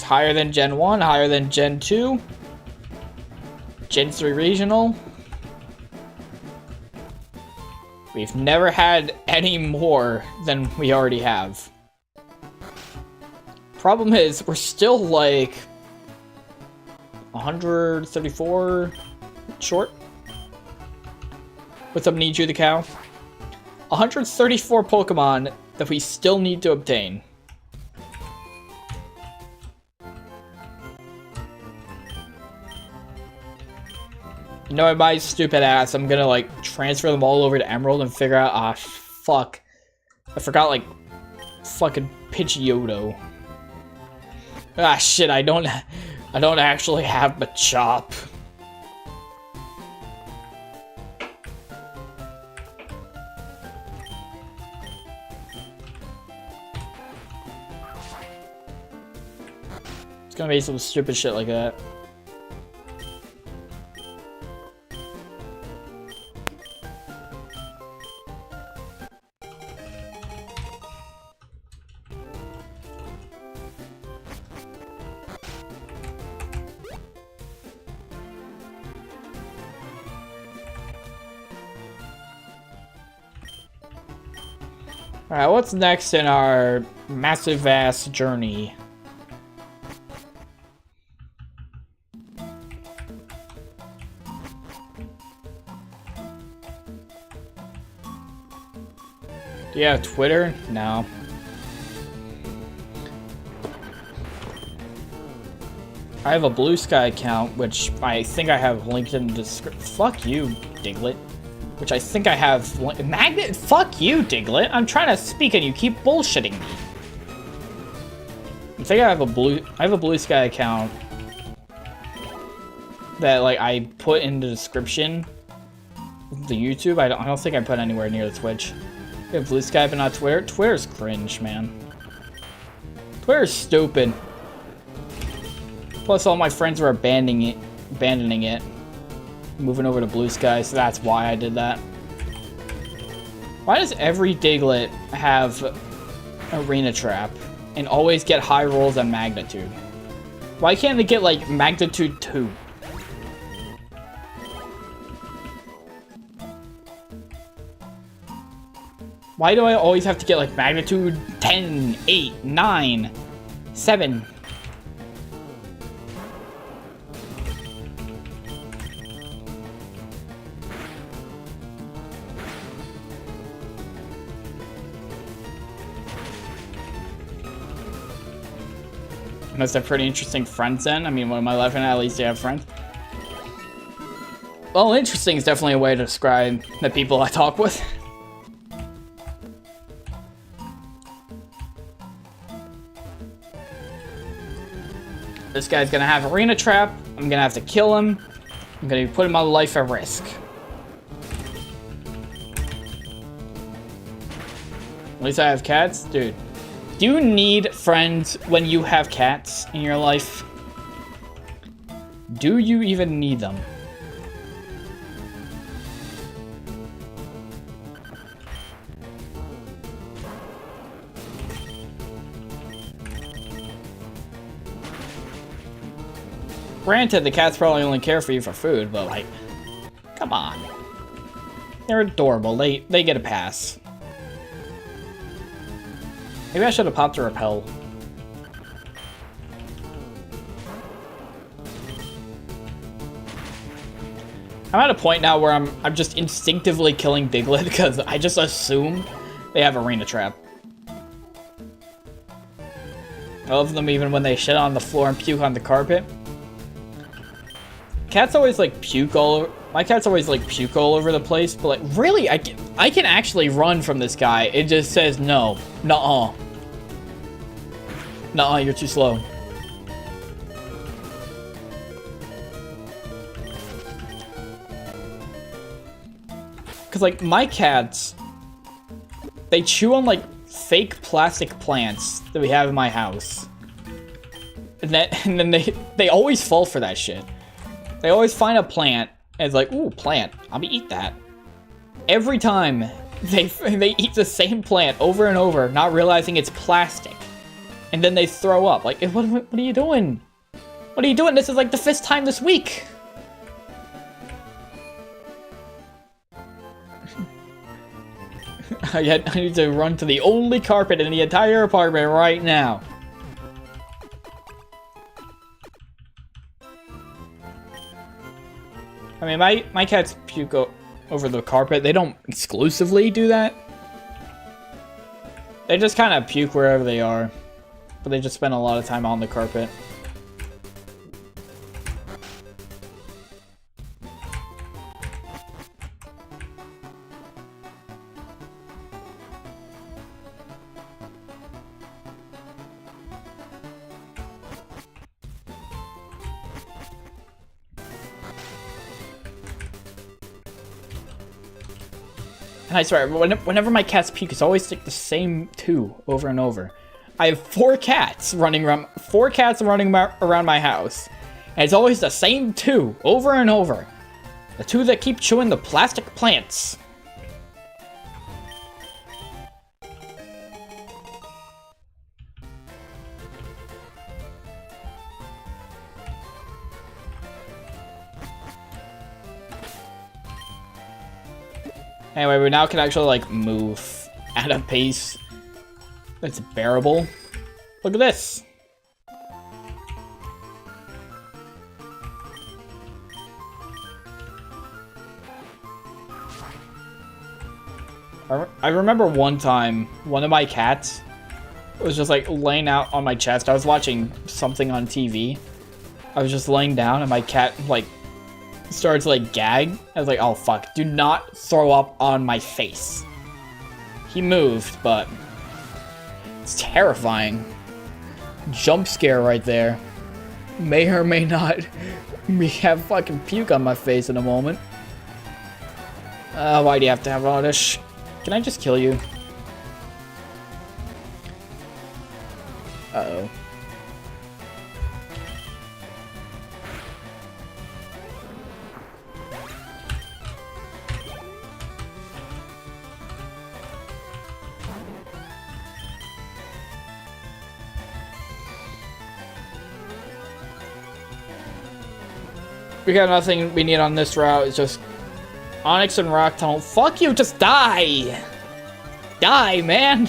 Higher than Gen 1, higher than Gen 2, Gen 3 Regional. We've never had any more than we already have. Problem is, we're still like 134 short with Amnesia the Cow. 134 Pokemon that we still need to obtain. You know, my stupid ass, I'm gonna, like, transfer them all over to Emerald and figure out, ah, fuck. I forgot, like, fucking Pidgeotto. Ah, shit, I don't actually have Machop. It's gonna be some stupid shit like that. Alright, what's next in our massive ass journey? Do you have Twitter? No. I have a Blue Sky account, which I think I have linked in the description. Fuck you, Diglett. Which I think I have Magnet. Fuck you, Diglett. I'm trying to speak and you keep bullshitting me. I think I have a Blue Sky account that like I put in the description of the YouTube. I don't think I put anywhere near the Twitch. We have Blue Sky but not Twitter. Twitter's cringe, man. Twitter's stupid. Plus, all my friends were abandoning it, moving over to Blue Sky, so that's why I did that. Why does every Diglett have Arena Trap and always get high rolls on Magnitude? Why can't they get, like, Magnitude 2? Why do I always have to get, like, Magnitude 10, 8, 9, 7? Must have pretty interesting friends then. I mean, when am I laughing at least you have friends? Well, interesting is definitely a way to describe the people I talk with. This guy's gonna have Arena Trap. I'm gonna have to kill him. I'm gonna be putting my life at risk. At least I have cats? Dude. Do you need friends when you have cats in your life? Do you even need them? Granted, the cats probably only care for you for food, but like, come on. They're adorable. They get a pass. Maybe I should have popped a repel. I'm at a point now where I'm just instinctively killing Diglett because I just assume they have Arena Trap. I love them even when they shit on the floor and puke on the carpet. Cats always like puke all over. My cat's always like puke all over the place, but like really, I can actually run from this guy. It just says no, nuh-uh. Nuh-uh, you're too slow. Cause like my cats, they chew on like fake plastic plants that we have in my house, and then they always fall for that shit. They always find a plant and it's like, ooh, plant, I'll be eat that. Every time they eat the same plant over and over, not realizing it's plastic. And then they throw up. Like, what are you doing? What are you doing? This is like the 5th time this week. I need to run to the only carpet in the entire apartment right now. I mean, my cats puke over the carpet. They don't exclusively do that. They just kind of puke wherever they are. But they just spend a lot of time on the carpet. And I swear, whenever my cats puke, it's always like the same 2 over and over. I have 4 cats running around my house, and it's always the same 2 over and over. The 2 that keep chewing the plastic plants. Anyway, we now can actually like move at a pace that's bearable. Look at this. I remember one time, one of my cats was just like laying out on my chest. I was watching something on TV. I was just laying down and my cat like started to like gag. I was like, oh fuck, do not throw up on my face. He moved, but it's terrifying. Jump scare right there. May or may not have fucking puke on my face in a moment. Why do you have to have all this? Can I just kill you? Uh-oh. We got nothing we need on this route. It's just Onyx and Rock Tunnel. Fuck you, just die! Die, man!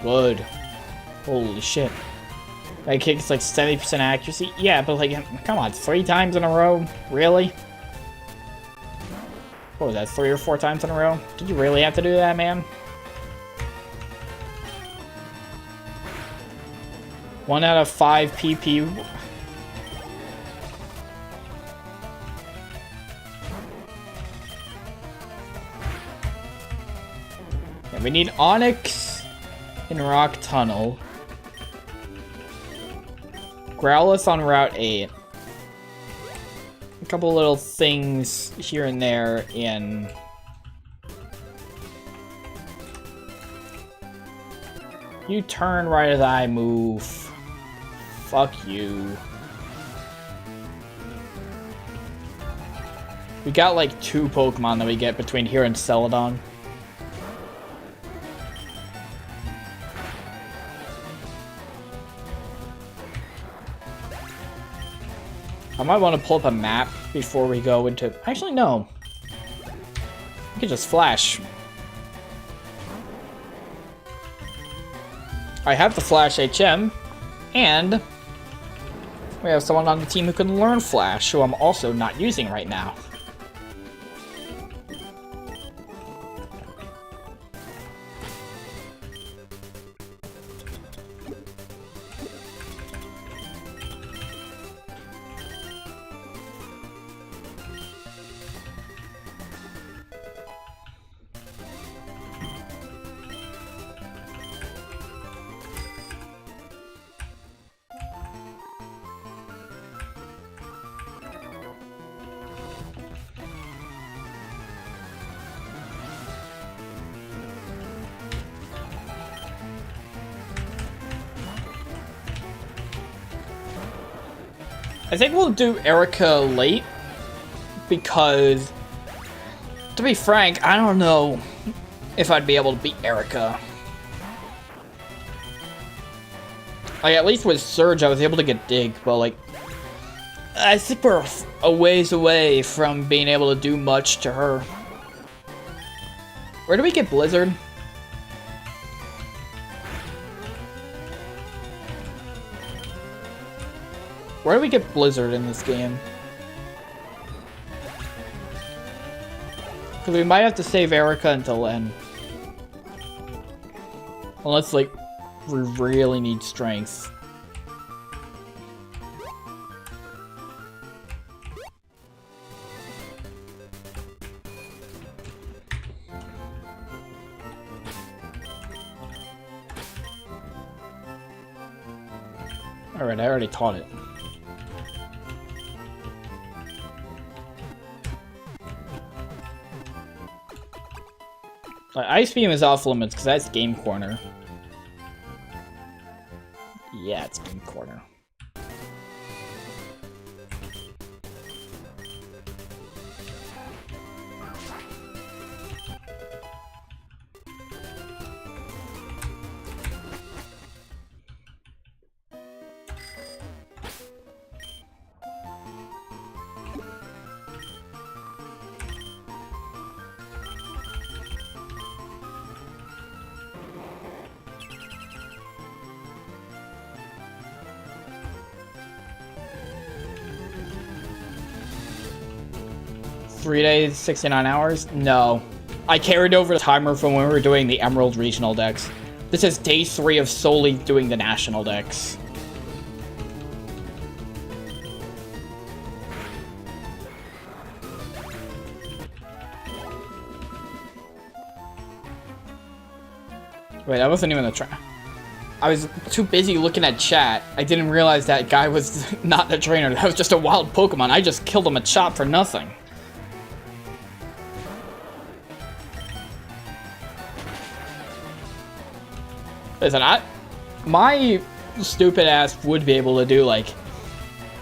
Good. Holy shit. That kick's like 70% accuracy? Yeah, but like, come on, 3 times in a row? Really? What was that, 3 or 4 times in a row? Did you really have to do that, man? 1 out of 5 PP. Yeah, we need Onyx in Rock Tunnel. Growlithe on Route 8. A couple little things here and there in... You turn right as I move. Fuck you. We got like 2 Pokemon that we get between here and Celadon. I might want to pull up a map before we go into... Actually, no. We could just flash. I have the Flash HM, and we have someone on the team who can learn Flash, who I'm also not using right now. I think we'll do Erica late, because, to be frank, I don't know if I'd be able to beat Erica. Like, at least with Surge, I was able to get Dig, but, like, I think we're a ways away from being able to do much to her. Where do we get Blizzard? Where do we get Blizzard in this game? Because we might have to save Erica until then. Unless, like, we really need strength. Alright, I already taught it. Ice Beam is off limits because that's Game Corner. Yeah, it's Game Corner. 3 days, 69 hours? No. I carried over the timer from when we were doing the Emerald Regional Dex. This is day 3 of solely doing the National Dex. Wait, that wasn't even a try. I was too busy looking at chat. I didn't realize that guy was not the trainer. That was just a wild Pokemon. I just killed him a chop for nothing. Listen, my stupid ass would be able to do like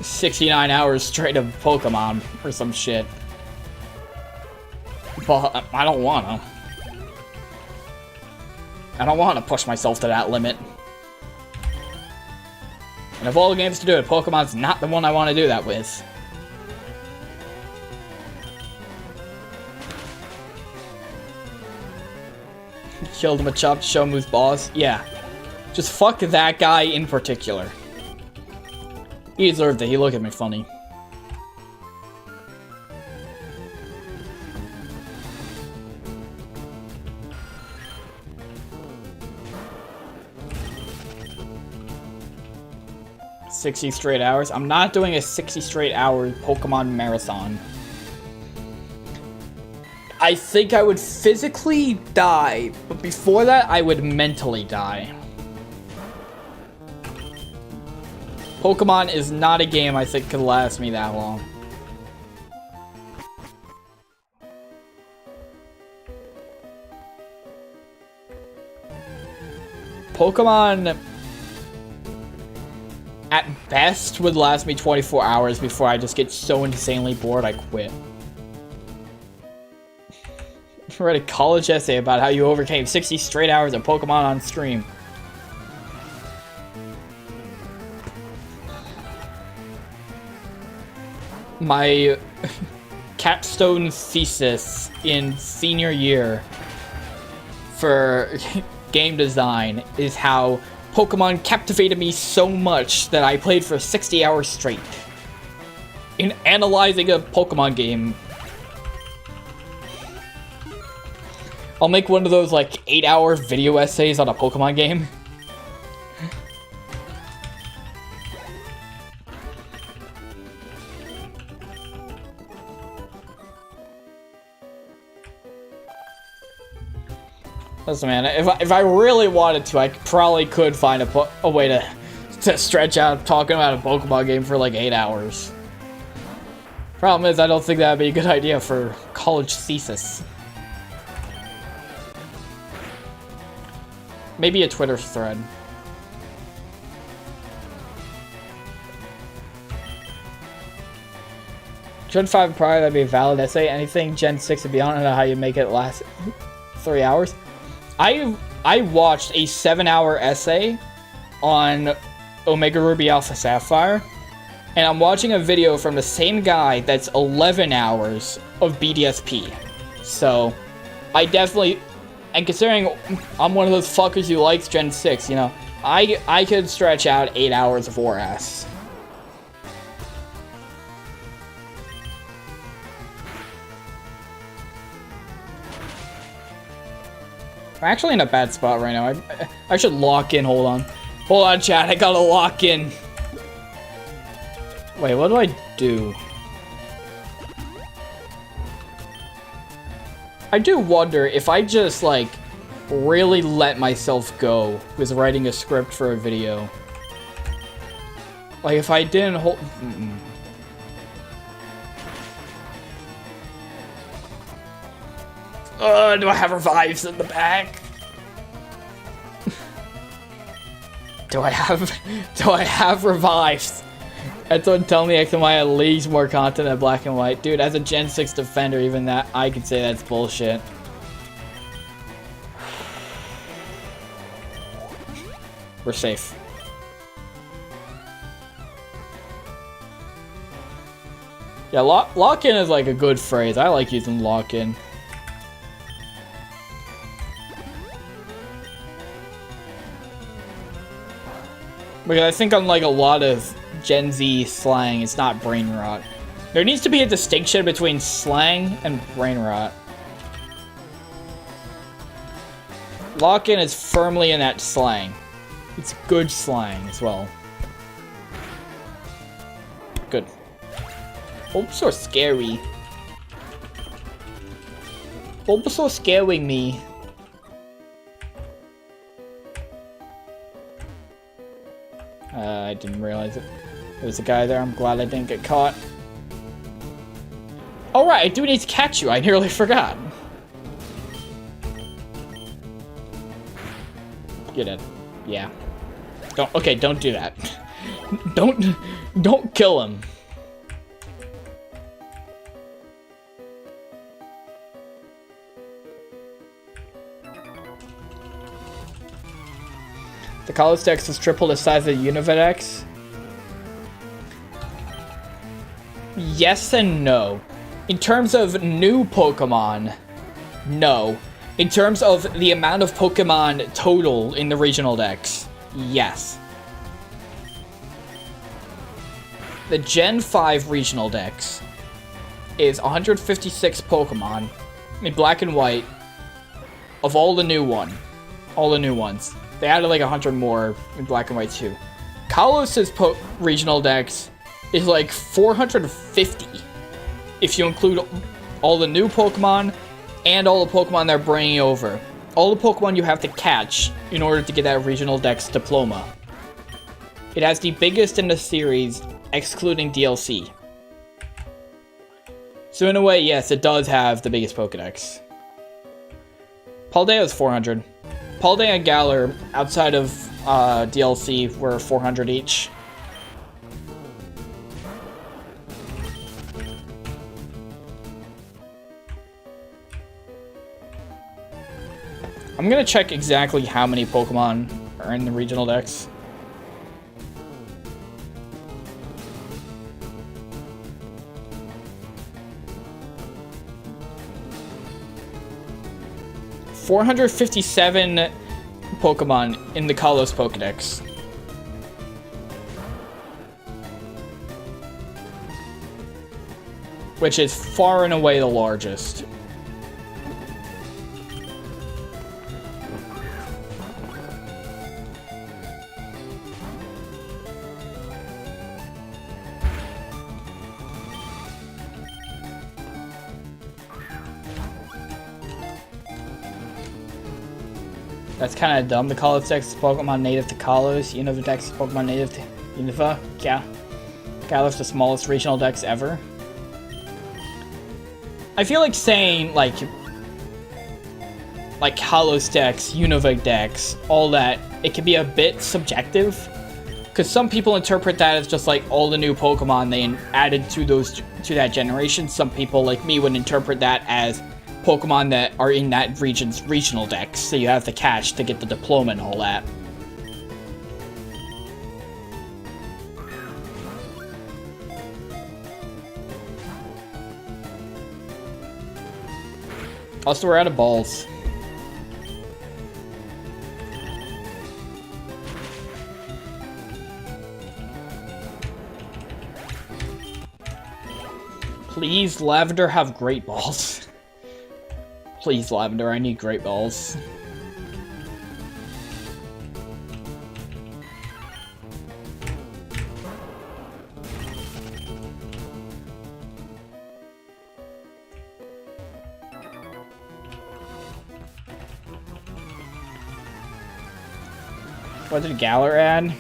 69 hours straight of Pokemon or some shit. But I don't want to. I don't want to push myself to that limit. And of all the games to do it, Pokemon's not the one I want to do that with. Killed him a chop to show him who's boss. Yeah. Just fuck that guy in particular. He deserved it. He looked at me funny. "60 straight hours? I'm not doing a 60 straight hour Pokemon marathon. I think I would physically die, but before that, I would mentally die. Pokemon is not a game I think could last me that long. Pokemon, at best, would last me 24 hours before I just get so insanely bored I quit. I read a college essay about how you overcame 60 straight hours of Pokemon on stream. My capstone thesis in senior year for game design is how Pokemon captivated me so much that I played for 60 hours straight. In analyzing a Pokemon game, I'll make one of those like 8-hour video essays on a Pokemon game. Listen, man, if I really wanted to, I probably could find a way to stretch out talking about a Pokemon game for like 8 hours. Problem is, I don't think that'd be a good idea for college thesis. Maybe a Twitter thread. Gen 5 prior, that'd be a valid essay. Anything Gen 6 and beyond, I don't know how you make it last 3 hours. I watched a 7-hour essay on Omega Ruby Alpha Sapphire, and I'm watching a video from the same guy that's 11 hours of BDSP. So, I definitely, and considering I'm one of those fuckers who likes Gen 6, you know, I could stretch out 8 hours of ORAS. I'm actually in a bad spot right now. I should lock in. Hold on, chat. I gotta lock in. Wait, what do I do? I do wonder if I just, like, really let myself go with writing a script for a video. Like, if I didn't hold... do I have revives in the back? Do I have revives? That's what tell me XMI leaves more content than Black and White. Dude, as a Gen 6 defender, even that, I could say that's bullshit. We're safe. Yeah, lock-in is like a good phrase. I like using lock-in. Because I think unlike a lot of Gen Z slang, it's not brain rot. There needs to be a distinction between slang and brain rot. Lock-in is firmly in that slang. It's good slang as well. Good. Bulbasaur scary. Bulbasaur scaring me. I didn't realize it. There was a guy there. I'm glad I didn't get caught. Oh right, I do need to catch you. I nearly forgot. Get in. Yeah. Don't do that. Don't kill him. The Kalos Dex is triple the size of the Univadex. Yes and no. In terms of new Pokemon, no. In terms of the amount of Pokemon total in the regional Dex, yes. The Gen 5 regional Dex is 156 Pokemon in black and white of all the new ones. They added like 100 more in black and white too. Kalos' regional Dex is like 450 if you include all the new Pokemon and all the Pokemon they're bringing over. All the Pokemon you have to catch in order to get that regional Dex diploma. It has the biggest in the series, excluding DLC. So in a way, yes, it does have the biggest Pokedex. Paldea is 400. Paldea and Galar, outside of DLC, were 400 each. I'm gonna check exactly how many Pokemon are in the regional Dex. $457 Pokemon in the Kalos Pokedex. Which is far and away the largest. That's kind of dumb. The Kalos Dex is Pokemon native to Kalos. Unova Dex is Pokemon native to Unova. Yeah. Galar's the smallest regional Dex ever. I feel like saying, like Kalos Dex, Unova Dex, all that, it can be a bit subjective. Because some people interpret that as just like all the new Pokemon they added to that generation. Some people, like me, would interpret that as Pokemon that are in that region's regional Dex, so you have to catch to get the diploma and all that. Also, we're out of balls. Please, Lavender, have great balls. Please, Lavender, I need great balls. What did Galar add?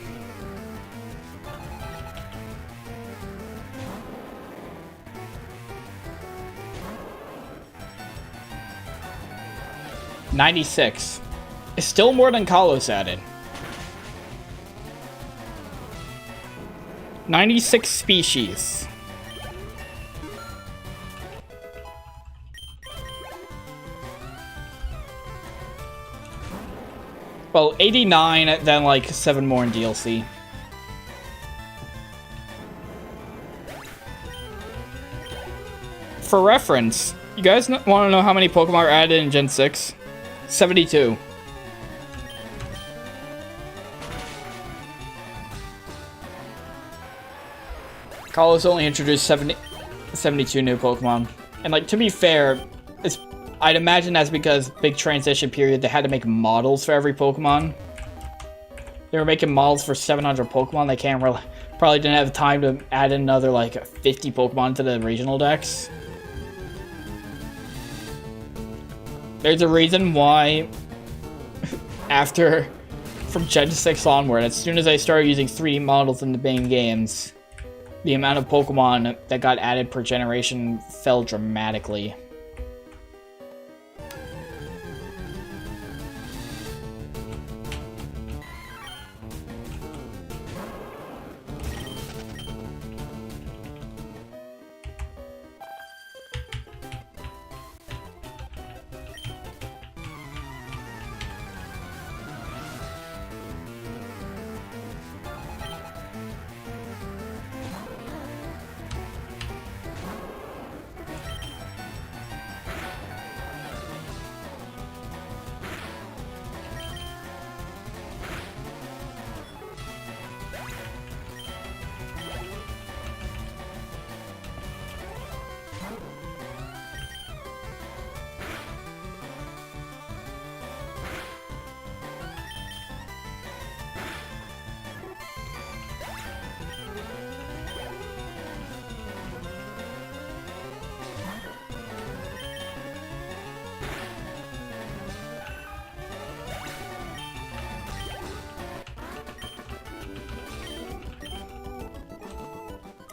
$96. It's still more than Kalos added. 96 species. Well, 89, then like 7 more in DLC. For reference, you guys want to know how many Pokemon are added in Gen 6? 72. Kalos only introduced 70. 72 new Pokemon. And like, to be fair, I'd imagine that's because big transition period, they had to make models for every Pokemon. They were making models for 700 Pokemon. They probably didn't have time to add another like 50 Pokemon to the regional decks. There's a reason why from Gen 6 onward, as soon as I started using 3D models in the main games, the amount of Pokemon that got added per generation fell dramatically.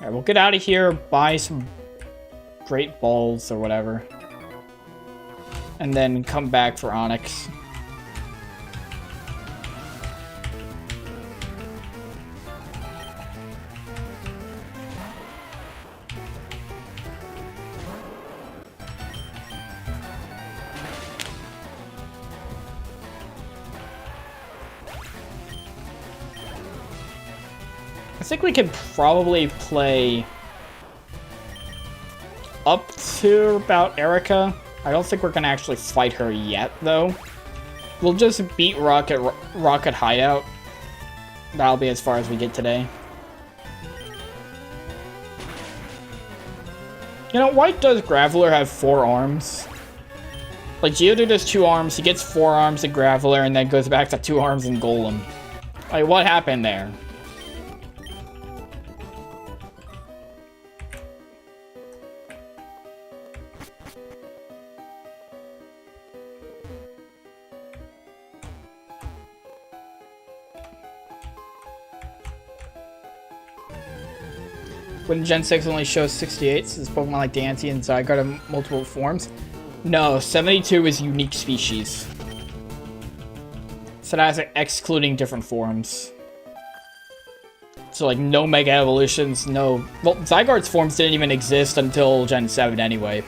Alright, we'll get out of here, buy some Great Balls or whatever. And then come back for Onyx. I think we could probably play up to about Erica. I don't think we're gonna actually fight her yet, though. We'll just beat Rocket Hideout. That'll be as far as we get today. You know, why does Graveler have 4 arms? Like, Geodude has 2 arms, he gets 4 arms in Graveler, and then goes back to 2 arms in Golem. Like, what happened there? When Gen 6 only shows 68, so this Pokemon like Diancie and Zygarde have multiple forms? No, 72 is unique species. So that's excluding different forms. So like no Mega Evolutions, no... Well, Zygarde's forms didn't even exist until Gen 7 anyway.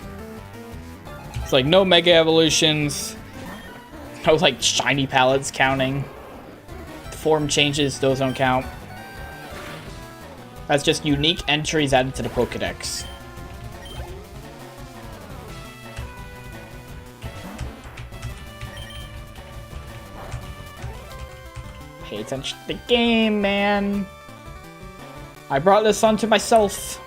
It's like no Mega Evolutions, no like shiny palettes counting. Form changes, those don't count. That's just unique entries added to the Pokedex. Pay attention to the game, man. I brought this onto myself.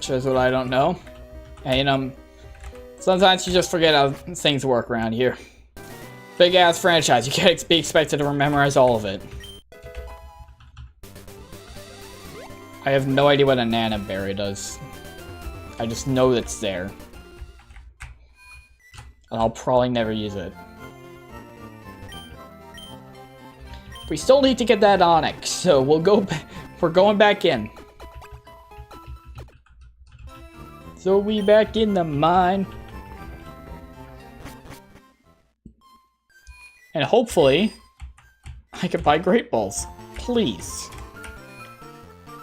Shows what I don't know. And, sometimes you just forget how things work around here. Big ass franchise, you can't be expected to memorize all of it. I have no idea what a Nana Berry does. I just know it's there. And I'll probably never use it. We still need to get that Onyx, so we'll go we're going back in. So we back in the mine. And hopefully, I could buy Great Balls. Please.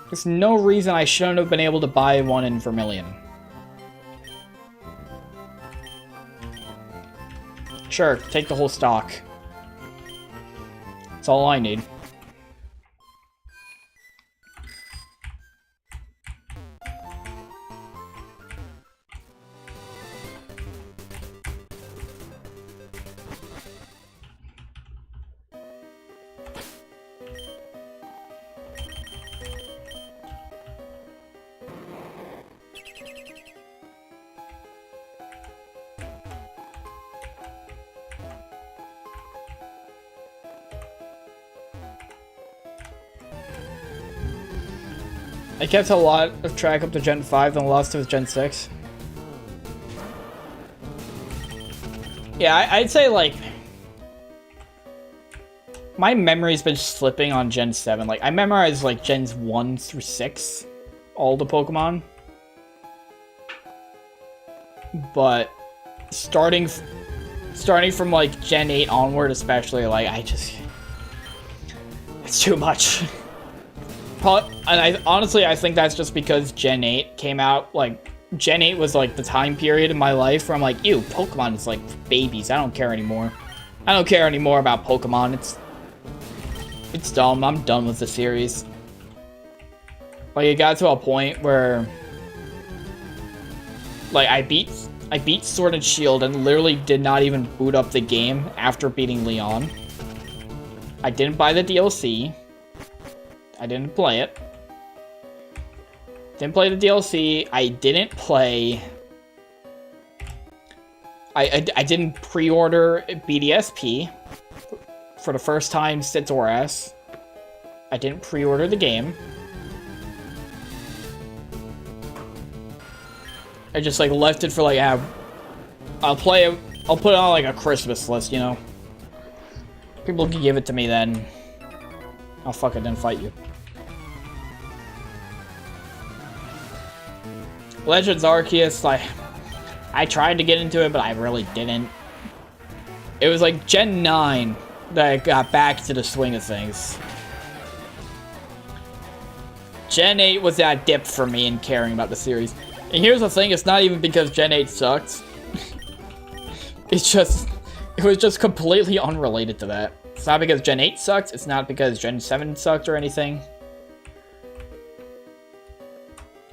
There's no reason I shouldn't have been able to buy one in Vermilion. Sure, take the whole stock. That's all I need. I kept a lot of track up to Gen 5, then lost to Gen 6. Yeah, I'd say, like... my memory's been slipping on Gen 7. Like, I memorized, like, Gens 1 through 6. All the Pokemon. But... Starting from, like, Gen 8 onward, especially, like, I just... It's too much. And honestly, I think that's just because Gen 8 came out, like, Gen 8 was, like, the time period in my life where I'm like, ew, Pokemon is, like, babies, I don't care anymore. I don't care anymore about Pokemon, it's dumb, I'm done with the series. Like, it got to a point where, like, I beat Sword and Shield and literally did not even boot up the game after beating Leon. I didn't buy the DLC. I didn't play it. Didn't play the DLC. I didn't play... I didn't pre-order BDSP for the first time since ORS. I didn't pre-order the game. I just, like, left it for, like, I'll play it, I'll put it on, like, a Christmas list, you know? People can give it to me then. I'll fucking then fight you. Legends Arceus, like, I tried to get into it, but I really didn't. It was like Gen 9 that I got back to the swing of things. Gen 8 was that dip for me in caring about the series. And here's the thing, it's not even because Gen 8 sucked. It was just completely unrelated to that. It's not because Gen 8 sucked, it's not because Gen 7 sucked or anything.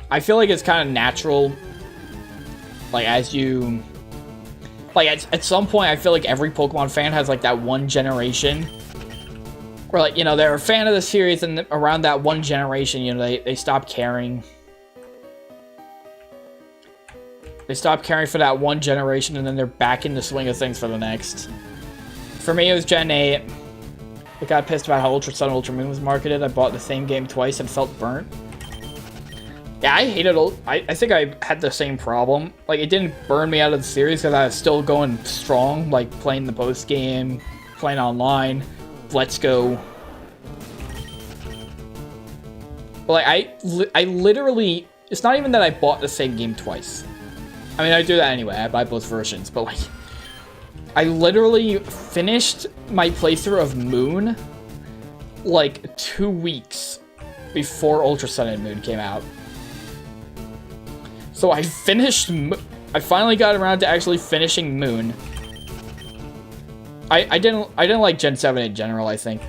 I feel like it's kind of natural, like, as you... Like, at some point, I feel like every Pokemon fan has, like, that one generation where, like, you know, they're a fan of the series, and around that one generation, you know, they stop caring. They stop caring for that one generation, and then they're back in the swing of things for the next. For me, it was Gen 8. I got pissed about how Ultra Sun and Ultra Moon was marketed. I bought the same game twice and felt burnt. Yeah, I hated it. I think I had the same problem. Like, it didn't burn me out of the series because I was still going strong, like playing the post game, playing online, Let's Go. But, like, I literally, it's not even that I bought the same game twice. I mean, I do that anyway. I buy both versions, but, like, I literally finished my playthrough of Moon like 2 weeks before Ultra Sun and Moon came out. So I finally got around to actually finishing Moon. I didn't like Gen 7 in general, I think.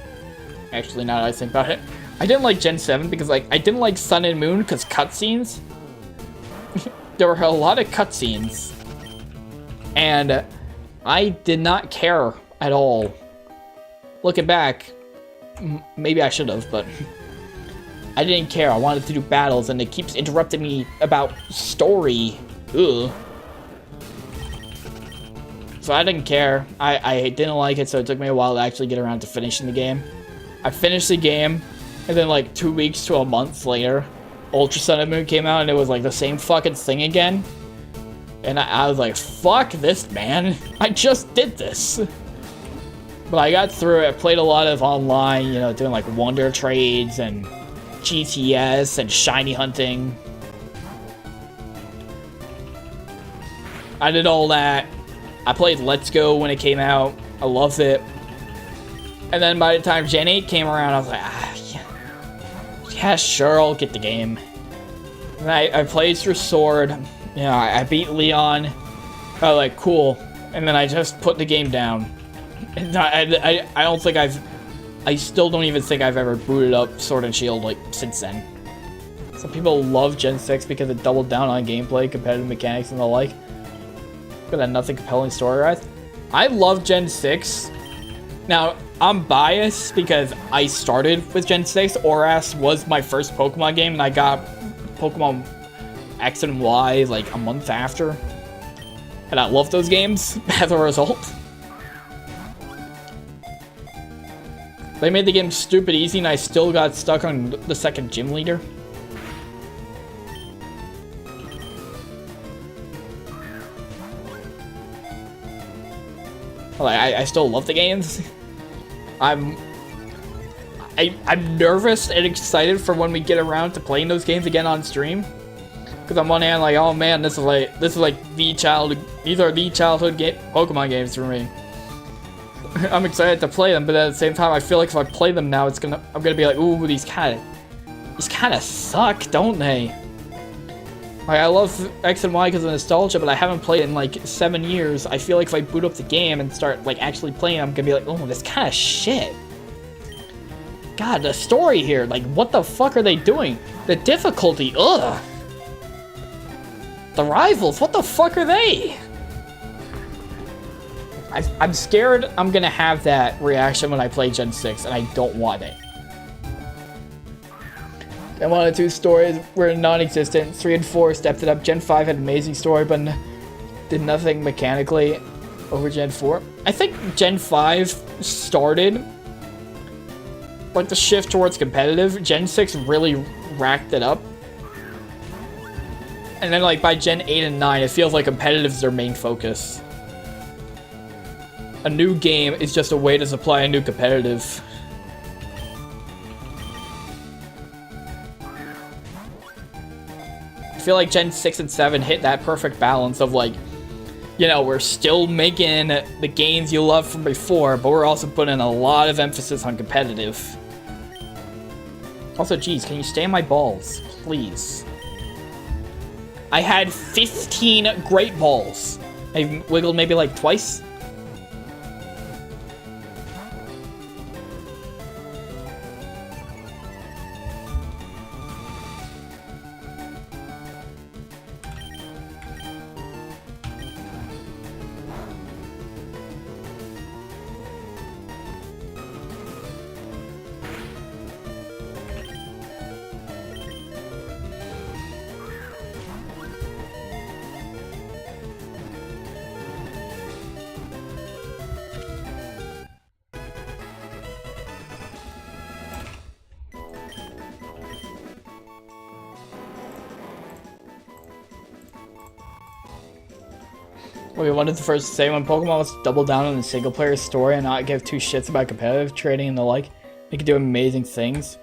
Actually, now that I think about it. I didn't like Gen 7 because, like, I didn't like Sun and Moon because cutscenes. There were a lot of cutscenes. And I did not care at all. Looking back, maybe I should have, but I didn't care. I wanted to do battles, and it keeps interrupting me about story. Ugh. So I didn't care. I didn't like it, so it took me a while to actually get around to finishing the game. I finished the game, and then like 2 weeks to a month later, Ultra Sun and Moon came out, and it was like the same fucking thing again. And I was like, fuck this, man. I just did this. But I got through it. I played a lot of online, you know, doing like Wonder Trades and GTS and shiny hunting. I did all that. I played Let's Go when it came out. I loved it. And then by the time Gen 8 came around, I was like, yeah, sure, I'll get the game. And I played through Sword. You know, I beat Leon. I was like, cool. And then I just put the game down. And I don't think I still don't even think I've ever booted up Sword and Shield, like, since then. Some people love Gen 6 because it doubled down on gameplay, competitive mechanics, and the like. But had nothing compelling story-wise. I love Gen 6. Now, I'm biased because I started with Gen 6. Oras was my first Pokemon game, and I got Pokemon X and Y like a month after. And I love those games as a result. They made the game stupid easy, and I still got stuck on the second gym leader. Like, I still love the games. I'm nervous and excited for when we get around to playing those games again on stream. Because on one hand, like, oh man, these are the childhood Pokemon games for me. I'm excited to play them, but at the same time, I feel like if I play them now, I'm gonna be like, ooh, these kind of suck, don't they? Like, I love X and Y because of nostalgia, but I haven't played it in like 7 years. I feel like if I boot up the game and start like actually playing, I'm gonna be like, oh, this kind of shit. God, the story here, like, what the fuck are they doing? The difficulty, ugh. The rivals, what the fuck are they? I'm scared I'm gonna have that reaction when I play Gen 6, and I don't want it. Gen 1 and 2 stories were non-existent. 3 and 4 stepped it up. Gen 5 had an amazing story, but did nothing mechanically over Gen 4. I think Gen 5 started like the shift towards competitive. Gen 6 really racked it up. And then like by Gen 8 and 9, it feels like competitive is their main focus. A new game is just a way to supply a new competitive. I feel like Gen 6 and 7 hit that perfect balance of like, you know, we're still making the games you love from before, but we're also putting a lot of emphasis on competitive. Also, geez, can you stay on my balls, please? I had 15 great balls. I wiggled maybe like twice. We wanted to first say when Pokemon was to double down on the single player story and not give two shits about competitive trading and the like, they could do amazing things.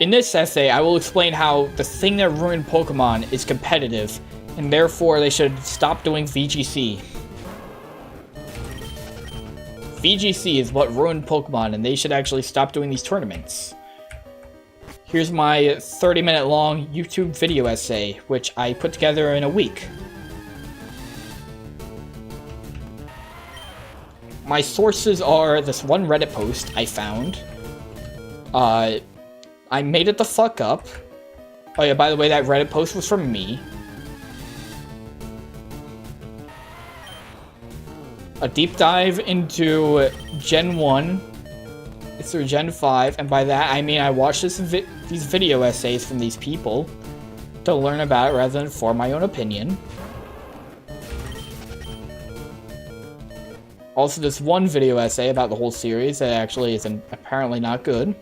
In this essay, I will explain how the thing that ruined Pokemon is competitive, and therefore they should stop doing VGC. VGC is what ruined Pokemon, and they should actually stop doing these tournaments. Here's my 30-minute long YouTube video essay, which I put together in a week. My sources are this one Reddit post I found. I made it the fuck up. Oh yeah, by the way, that Reddit post was from me. A deep dive into Gen 1. It's through Gen 5, and by that I mean I watched these video essays from these people to learn about it rather than form my own opinion. Also, this one video essay about the whole series that actually is apparently not good.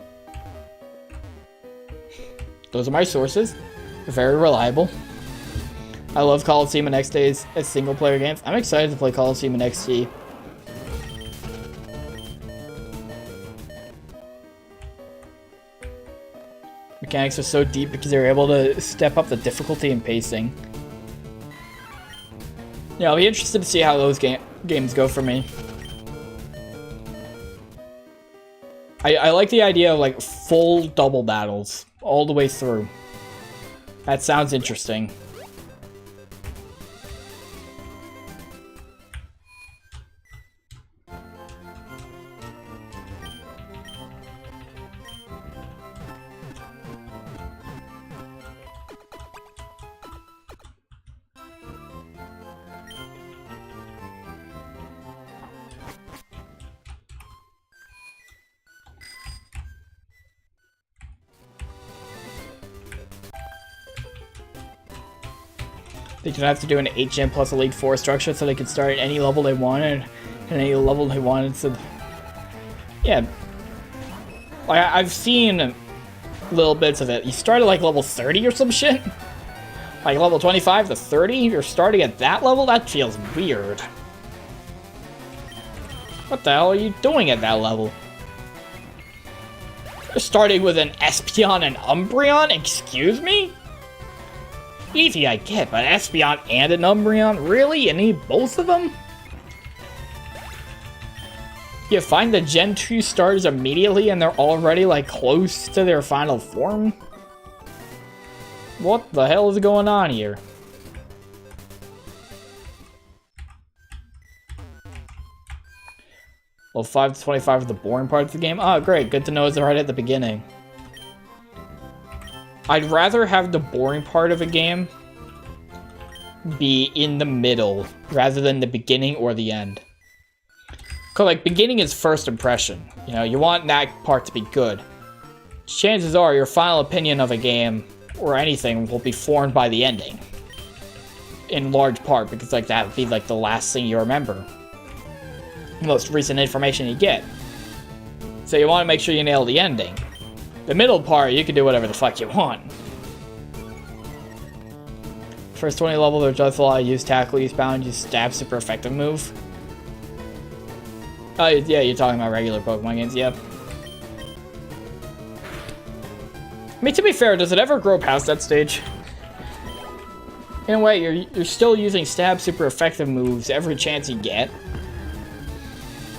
Those are my sources. They're very reliable. I love Coliseum and X-Days as single-player games. I'm excited to play Coliseum and XT. Mechanics are so deep because they're able to step up the difficulty and pacing. Yeah, I'll be interested to see how those games go for me. I like the idea of like full double battles all the way through. That sounds interesting. They didn't have to do an 8-gen plus Elite 4 structure so they could start at any level they wanted, and any level they wanted, so... Yeah. Like, I've seen little bits of it. You start at, like, level 30 or some shit? Like, level 25 to 30? You're starting at that level? That feels weird. What the hell are you doing at that level? You're starting with an Espeon and Umbreon? Excuse me? Easy I get, but Espeon and an Umbreon? Really? You need both of them? You find the Gen 2 starters immediately and they're already, like, close to their final form? What the hell is going on here? Well, 5 to 25 is the boring part of the game? Oh, great. Good to know it's right at the beginning. I'd rather have the boring part of a game be in the middle rather than the beginning or the end. Cause like beginning is first impression. You know, you want that part to be good. Chances are your final opinion of a game or anything will be formed by the ending. In large part, because like that would be like the last thing you remember. The most recent information you get. So you want to make sure you nail the ending. The middle part, you can do whatever the fuck you want. First 20 level, they're just a lot of use tackle, use bound, use stab, super effective move. Oh, yeah, you're talking about regular Pokemon games, yep. I mean, to be fair, does it ever grow past that stage? In a way, you're still using stab, super effective moves every chance you get.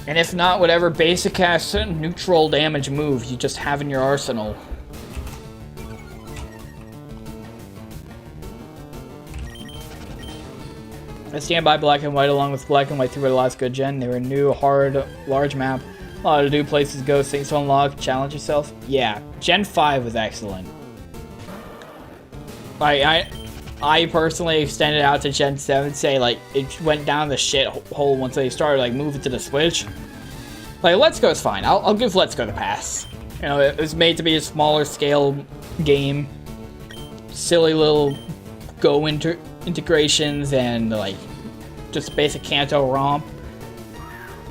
And if not, whatever basic ass neutral damage move you just have in your arsenal. I stand by Black and White along with Black and White 3 were the last good gen. They were new, hard, large map. A lot to do, places to go, things to unlock, challenge yourself. Yeah, Gen 5 was excellent. I personally extended out to Gen 7, say, like, it went down the shit hole once they started, like, moving to the Switch. Like, Let's Go is fine. I'll give Let's Go the pass. You know, it was made to be a smaller scale game. Silly little Go integrations and, like, just basic Kanto romp.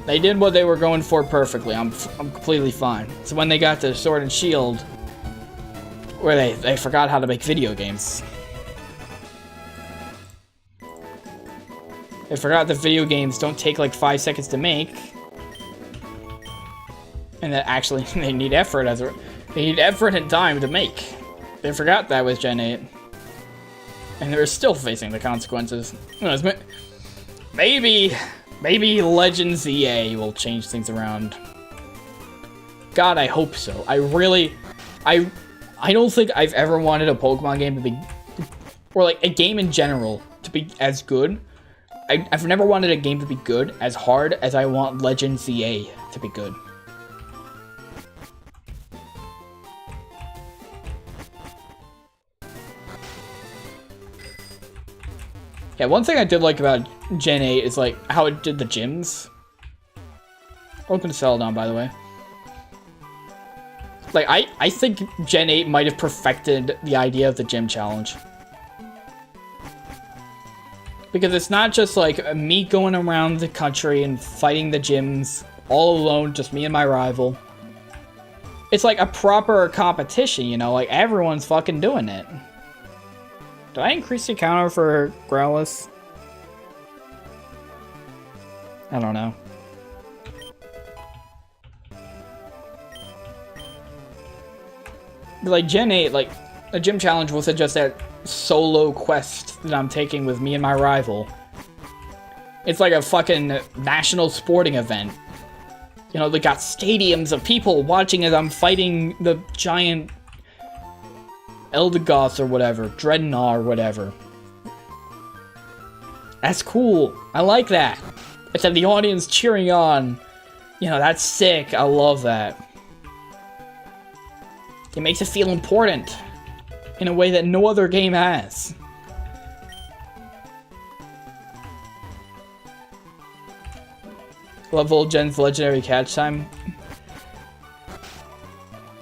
They did what they were going for perfectly. I'm completely fine. So when they got to Sword and Shield, where they forgot how to make video games. They forgot that video games don't take like 5 seconds to make. And that actually they need effort they need effort and time to make. They forgot that with Gen 8. And they're still facing the consequences. Who knows, maybe Legends EA will change things around. God, I hope so. I don't think I've ever wanted a Pokemon game to be, or like a game in general, to be as good. I've never wanted a game to be good as hard as I want Legends EA to be good. Yeah, one thing I did like about Gen 8 is like how it did the gyms. Open to Celadon, by the way. Like, I think Gen 8 might have perfected the idea of the gym challenge. Because it's not just like me going around the country and fighting the gyms all alone, just me and my rival. It's like a proper competition, you know, like everyone's fucking doing it. Did I increase the counter for Growlithe? I don't know. But like Gen 8, like a gym challenge wasn't just that solo quest that I'm taking with me and my rival. It's like a fucking national sporting event. You know, they got stadiums of people watching as I'm fighting the giant Eldegoss or whatever, Dreadnought or whatever. That's cool. I like that. It's the audience cheering on. You know, that's sick. I love that. It makes it feel important in a way that no other game has. Love old Gen's legendary catch time.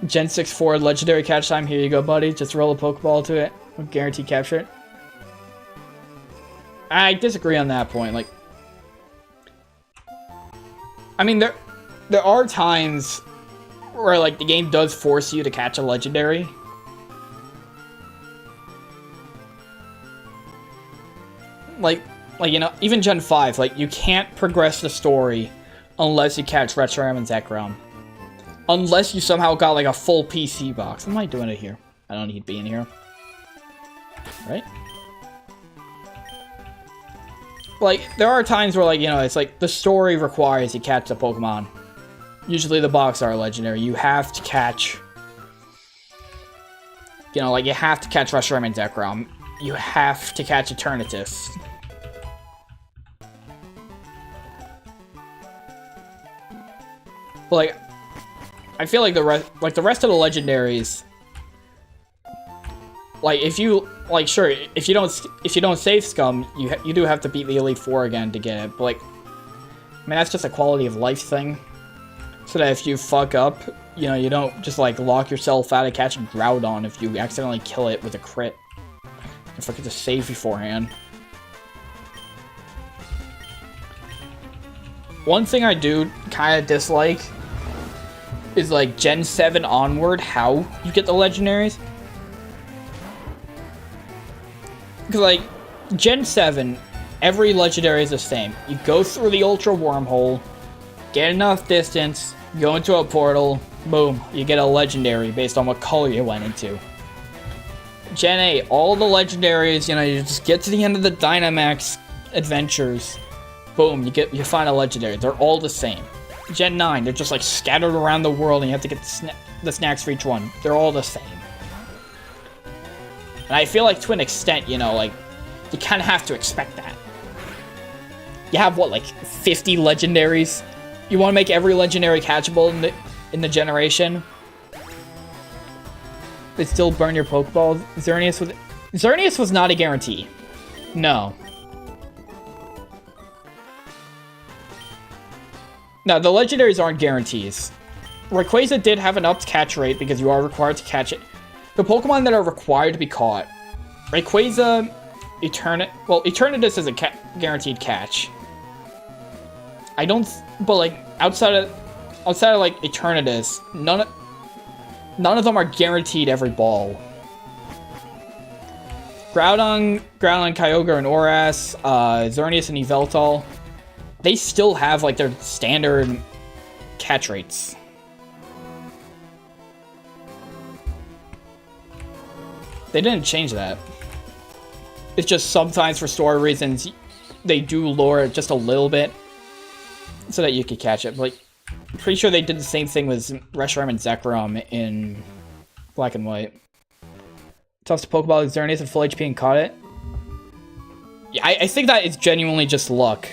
Gen 6-4 legendary catch time. Here you go, buddy. Just roll a Pokeball to it. Guaranteed capture it. I disagree on that point. Like, I mean, there are times where, like, the game does force you to catch a legendary. Like, you know, even Gen 5, like, you can't progress the story unless you catch Reshiram and Zekrom. Unless you somehow got, like, a full PC box. What am I doing it here? I don't need to be in here. Right? Like, there are times where, like, you know, it's like the story requires you catch a Pokemon. Usually the box art legendary. You have to catch... You know, like, you have to catch Reshiram and Zekrom. You have to catch Eternatus. But, like, I feel like the rest of the legendaries, like, if you, like, sure, if you don't save Scum, you do have to beat the Elite Four again to get it. But, like, I mean, that's just a quality of life thing. So that if you fuck up, you know, you don't just, like, lock yourself out of catching Groudon if you accidentally kill it with a crit. If I could just save beforehand. One thing I do kind of dislike is, like, Gen 7 onward, how you get the legendaries. Because, like, Gen 7, every legendary is the same. You go through the Ultra Wormhole, get enough distance, go into a portal, boom, you get a legendary based on what color you went into. Gen 8, all the legendaries, you know, you just get to the end of the Dynamax adventures, boom, you find a legendary. They're all the same. Gen 9, they're just, like, scattered around the world and you have to get the snacks for each one. They're all the same. And I feel like to an extent, you know, like, you kind of have to expect that. You have, what, like, 50 legendaries? You want to make every legendary catchable in the generation? They still burn your Pokeball? Xerneas was not a guarantee. No. No, the legendaries aren't guarantees. Rayquaza did have an upped catch rate because you are required to catch it. The Pokemon that are required to be caught, Rayquaza, Eternatus is a guaranteed catch. But, like, outside of like Eternatus, none of them are guaranteed every ball. Groudon, Kyogre, and Oras, Xerneas, and Yveltal, they still have, like, their standard catch rates. They didn't change that. It's just sometimes for story reasons, they do lower it just a little bit so that you could catch it. Like, I'm pretty sure they did the same thing with Reshiram and Zekrom in Black and White. Tossed a Pokeball at Xerneas at full HP and caught it. Yeah, I think that is genuinely just luck.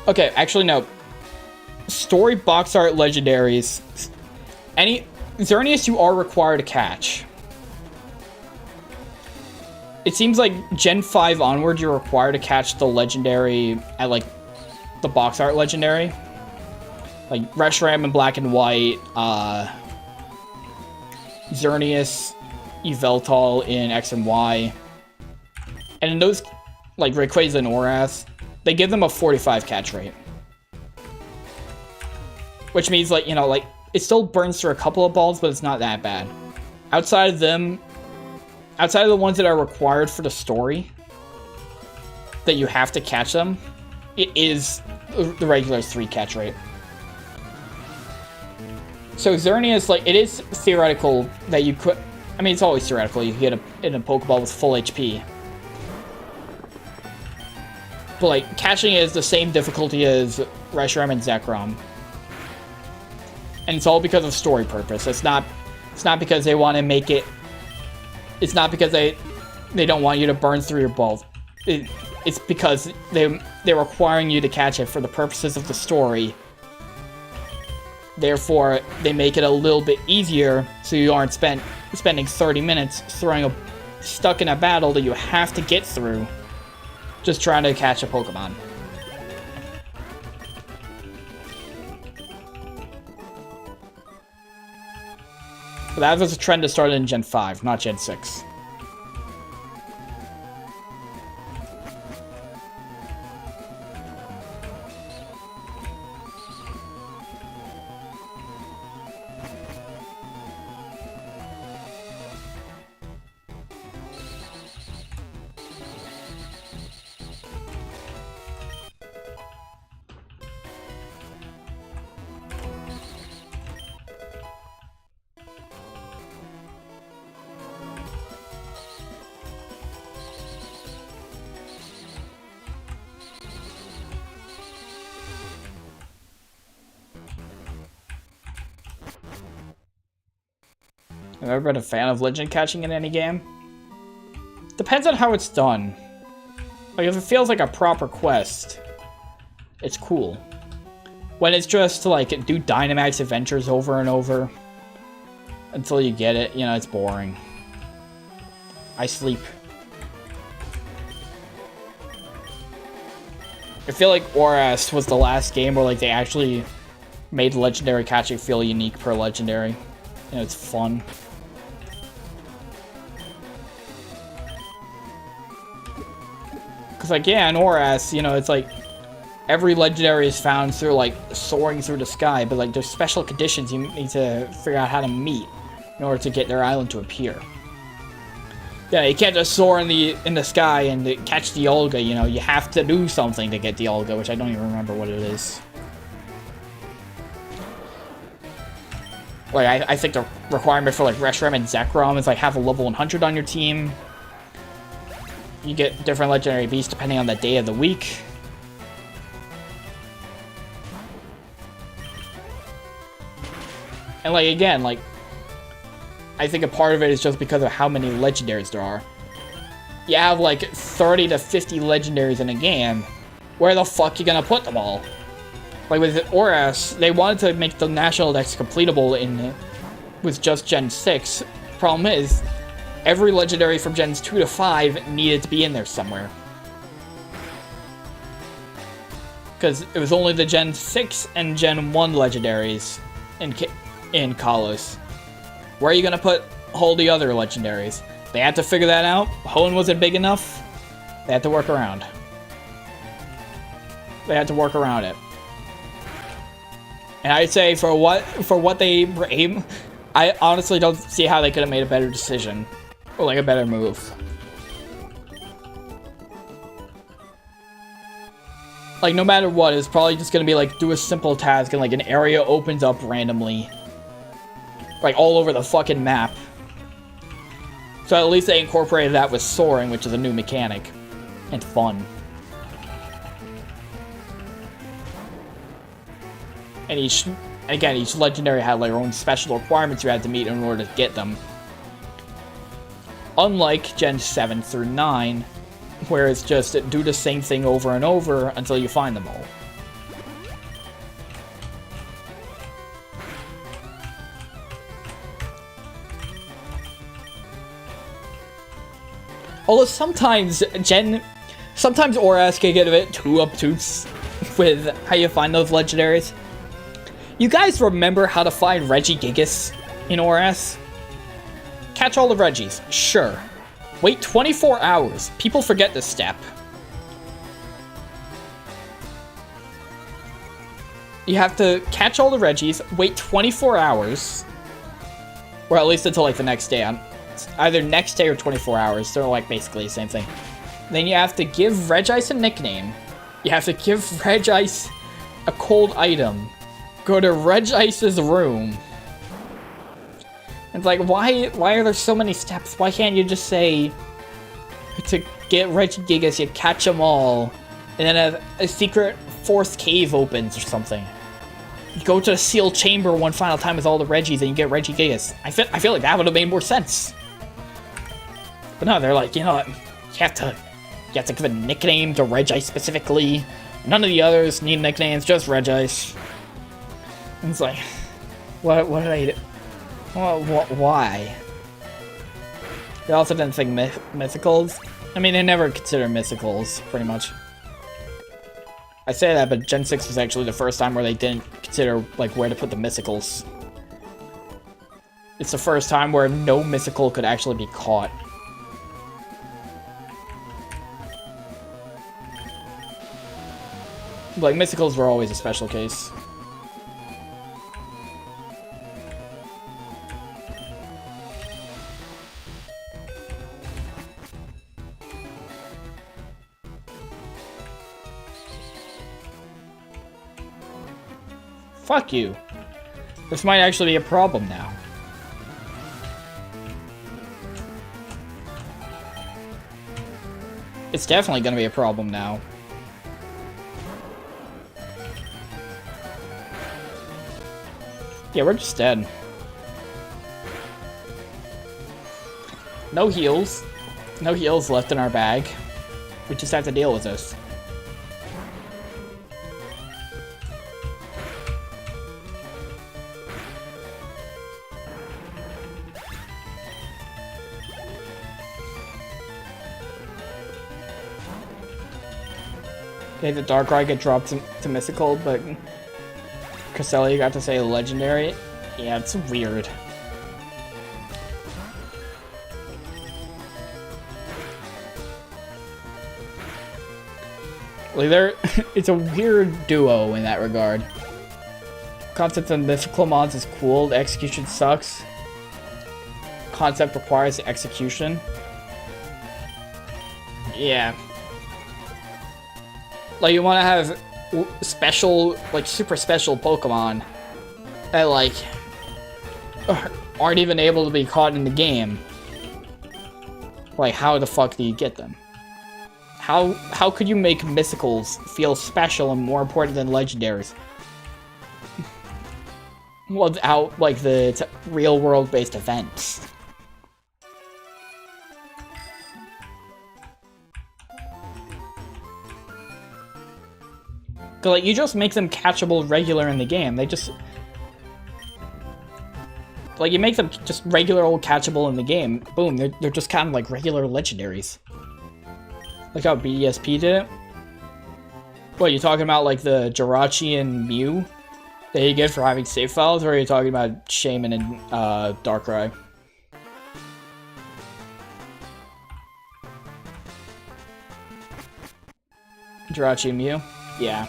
Okay, actually, no. Story box art legendaries. Xerneas you are required to catch. It seems like Gen 5 onward, you're required to catch the legendary at, like, the box art legendary. Like, Reshiram in Black and White, Xerneas, Yveltal in X and Y. And in those, like, Rayquaza and Oras, they give them a 45 catch rate. Which means, like, you know, like, it still burns through a couple of balls, but it's not that bad. Outside of them, outside of the ones that are required for the story, that you have to catch them, it is the regular 3 catch rate. So Xerneas, like, it is theoretical that you could... I mean, it's always theoretical. You can get in a Pokeball with full HP. But, like, catching it is the same difficulty as Reshiram and Zekrom. And it's all because of story purpose. It's not because they want to make it... It's not because they don't want you to burn through your ball. It's because they're requiring you to catch it for the purposes of the story. Therefore, they make it a little bit easier so you aren't spending 30 minutes stuck in a battle that you have to get through just trying to catch a Pokemon. But that was a trend that started in Gen 5, not Gen 6. Have you ever been a fan of legend catching in any game? Depends on how it's done. Like, if it feels like a proper quest, it's cool. When it's just to, like, do Dynamax adventures over and over until you get it, you know, it's boring. I sleep. I feel like Oras was the last game where, like, they actually made legendary catching feel unique per legendary. You know, it's fun. Because, like, yeah, in Oras, you know, it's like every legendary is found through, like, soaring through the sky, but, like, there's special conditions you need to figure out how to meet in order to get their island to appear. Yeah, you can't just soar in the sky and catch the Dialga, you know, you have to do something to get the Dialga, which I don't even remember what it is. Like, I think the requirement for, like, Reshiram and Zekrom is, like, have a level 100 on your team. You get different legendary beasts depending on the day of the week. And, like, again, like, I think a part of it is just because of how many legendaries there are. You have, like, 30 to 50 legendaries in a game. Where the fuck you gonna put them all? Like, with Oras, they wanted to make the National Pokedex completable with just Gen 6. Problem is, every legendary from Gens 2 to 5 needed to be in there somewhere. Because it was only the Gen 6 and Gen 1 legendaries in Kalos. Where are you going to put all the other legendaries? They had to figure that out. Hoenn wasn't big enough. They had to work around. It. And I'd say for what they were aiming, I honestly don't see how they could have made a better decision. Or, like, a better move. Like, no matter what, it's probably just gonna be, like, do a simple task and, like, an area opens up randomly. Like, all over the fucking map. So at least they incorporated that with soaring, which is a new mechanic. And fun. And each legendary had, like, their own special requirements you had to meet in order to get them. Unlike Gen 7 through 9, where it's just do the same thing over and over until you find them all. Although sometimes Oras can get a bit too obtuse with how you find those legendaries. You guys remember how to find Regigigas in Oras? Catch all the Regis, sure. Wait 24 hours. People forget this step. You have to catch all the Regis, wait 24 hours. Or at least until, like, the next day. Either next day or 24 hours. They're, like, basically the same thing. Then you have to give Regice a nickname. You have to give Regice a cold item. Go to Regice's room. It's like, why are there so many steps? Why can't you just say, to get Regigigas, you catch them all, and then a secret fourth cave opens or something. You go to the sealed chamber one final time with all the Regis and you get Regigigas. I feel like that would have made more sense. But no, they're like, you know what, you have to give a nickname to Regice specifically. None of the others need nicknames, just Regice. And it's like, what did I do? Why? They also didn't think mythicals. I mean, they never consider mythicals, pretty much. I say that, but Gen 6 was actually the first time where they didn't consider, like, where to put the mythicals. It's the first time where no mythical could actually be caught. Like, mythicals were always a special case. Fuck you. This might actually be a problem now. It's definitely gonna be a problem now. Yeah, we're just dead. No heals. No heals left in our bag. We just have to deal with this. Okay, the Darkrai got dropped to Mythical, but Cresselia got to say Legendary. Yeah, it's weird. Like, it's a weird duo in that regard. Concept of mythical mons is cool, the execution sucks. Concept requires execution. Yeah. Like, you want to have special, like, super special Pokemon that, like, aren't even able to be caught in the game. Like, how the fuck do you get them? How could you make Mythicals feel special and more important than Legendaries? Without, like, the real-world-based events. Like, you just make them catchable regular in the game. They just... Like, you make them just regular old catchable in the game. Boom, they're just kind of like regular legendaries. Like how BDSP did it. What, you talking about, like, the Jirachi and Mew that you get for having save files? Or are you talking about Shaman and Darkrai? Jirachi and Mew? Yeah.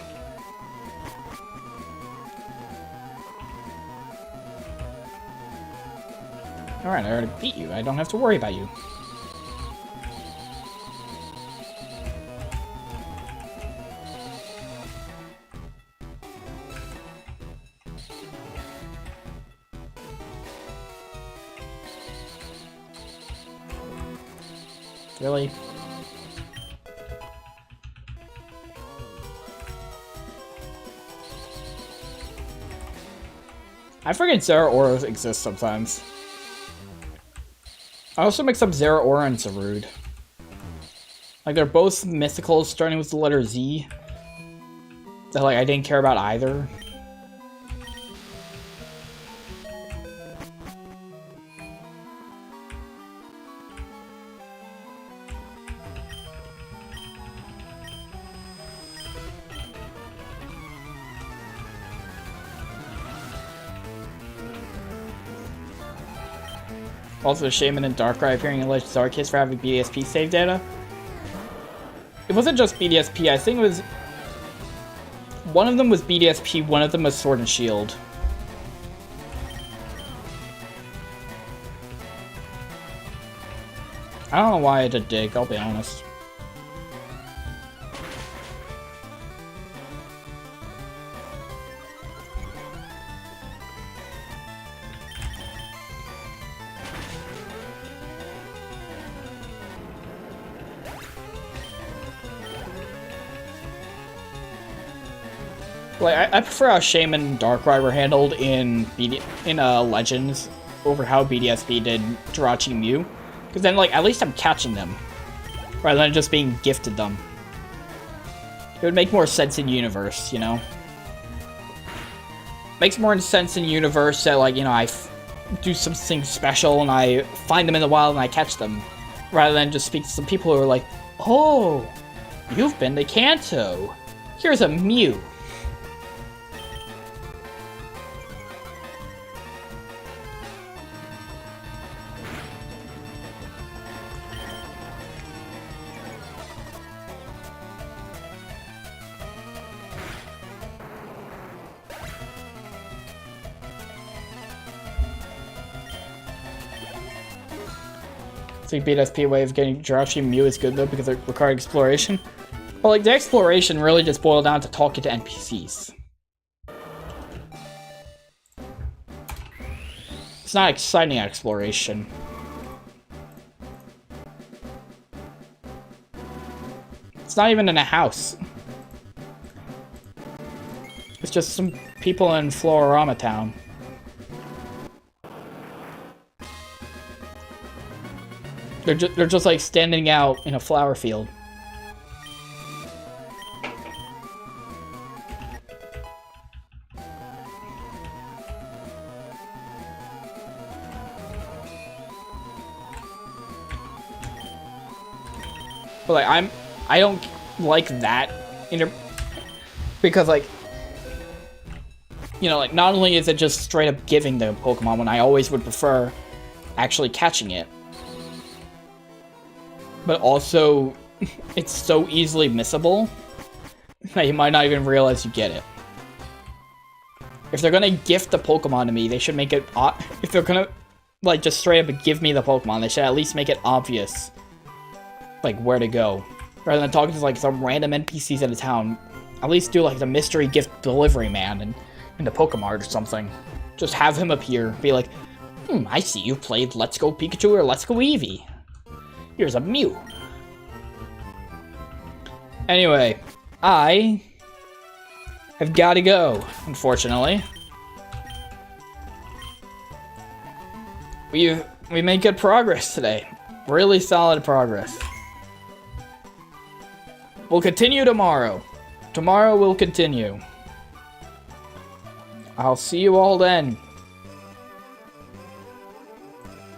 Alright, I already beat you. I don't have to worry about you. Really? I forget Zeraora exists sometimes. I also mix up Zeraora and Zarude. Like, they're both mythicals starting with the letter Z. That, like, I didn't care about either. Also, Shaman and Darkrai appearing in Legends Arceus for having BDSP save data. It wasn't just BDSP, I think it was... One of them was BDSP, one of them was Sword and Shield. I don't know why I did Dig, I'll be honest. Like, I prefer how Shaman Darkrai were handled in Legends over how BDSP did Jirachi Mew. Because then, like, at least I'm catching them, rather than just being gifted them. It would make more sense in universe, you know? Makes more sense in universe that, like, you know, I do something special and I find them in the wild and I catch them, rather than just speak to some people who are like, oh, you've been to Kanto. Here's a Mew. I think BDSP way of getting Jirachi Mew is good though because it required exploration. Well, like the exploration really just boiled down to talking to NPCs. It's not exciting exploration. It's not even in a house. It's just some people in Flororama Town. They're just like standing out in a flower field. But like I don't like that because like, you know, like not only is it just straight up giving the Pokemon when I always would prefer actually catching it, but also it's so easily missable that you might not even realize you get it. If they're gonna gift the Pokemon to me, they should make it if they're gonna like just straight up give me the Pokemon, they should at least make it obvious like where to go, rather than talking to like some random NPCs in a town. At least do like the mystery gift delivery man in the Pokemart or something. Just have him appear, be like, I see you played Let's Go Pikachu or Let's Go Eevee. Here's a Mew. Anyway, I have got to go, unfortunately. We made good progress today. Really solid progress. We'll continue tomorrow. Tomorrow we'll continue. I'll see you all then.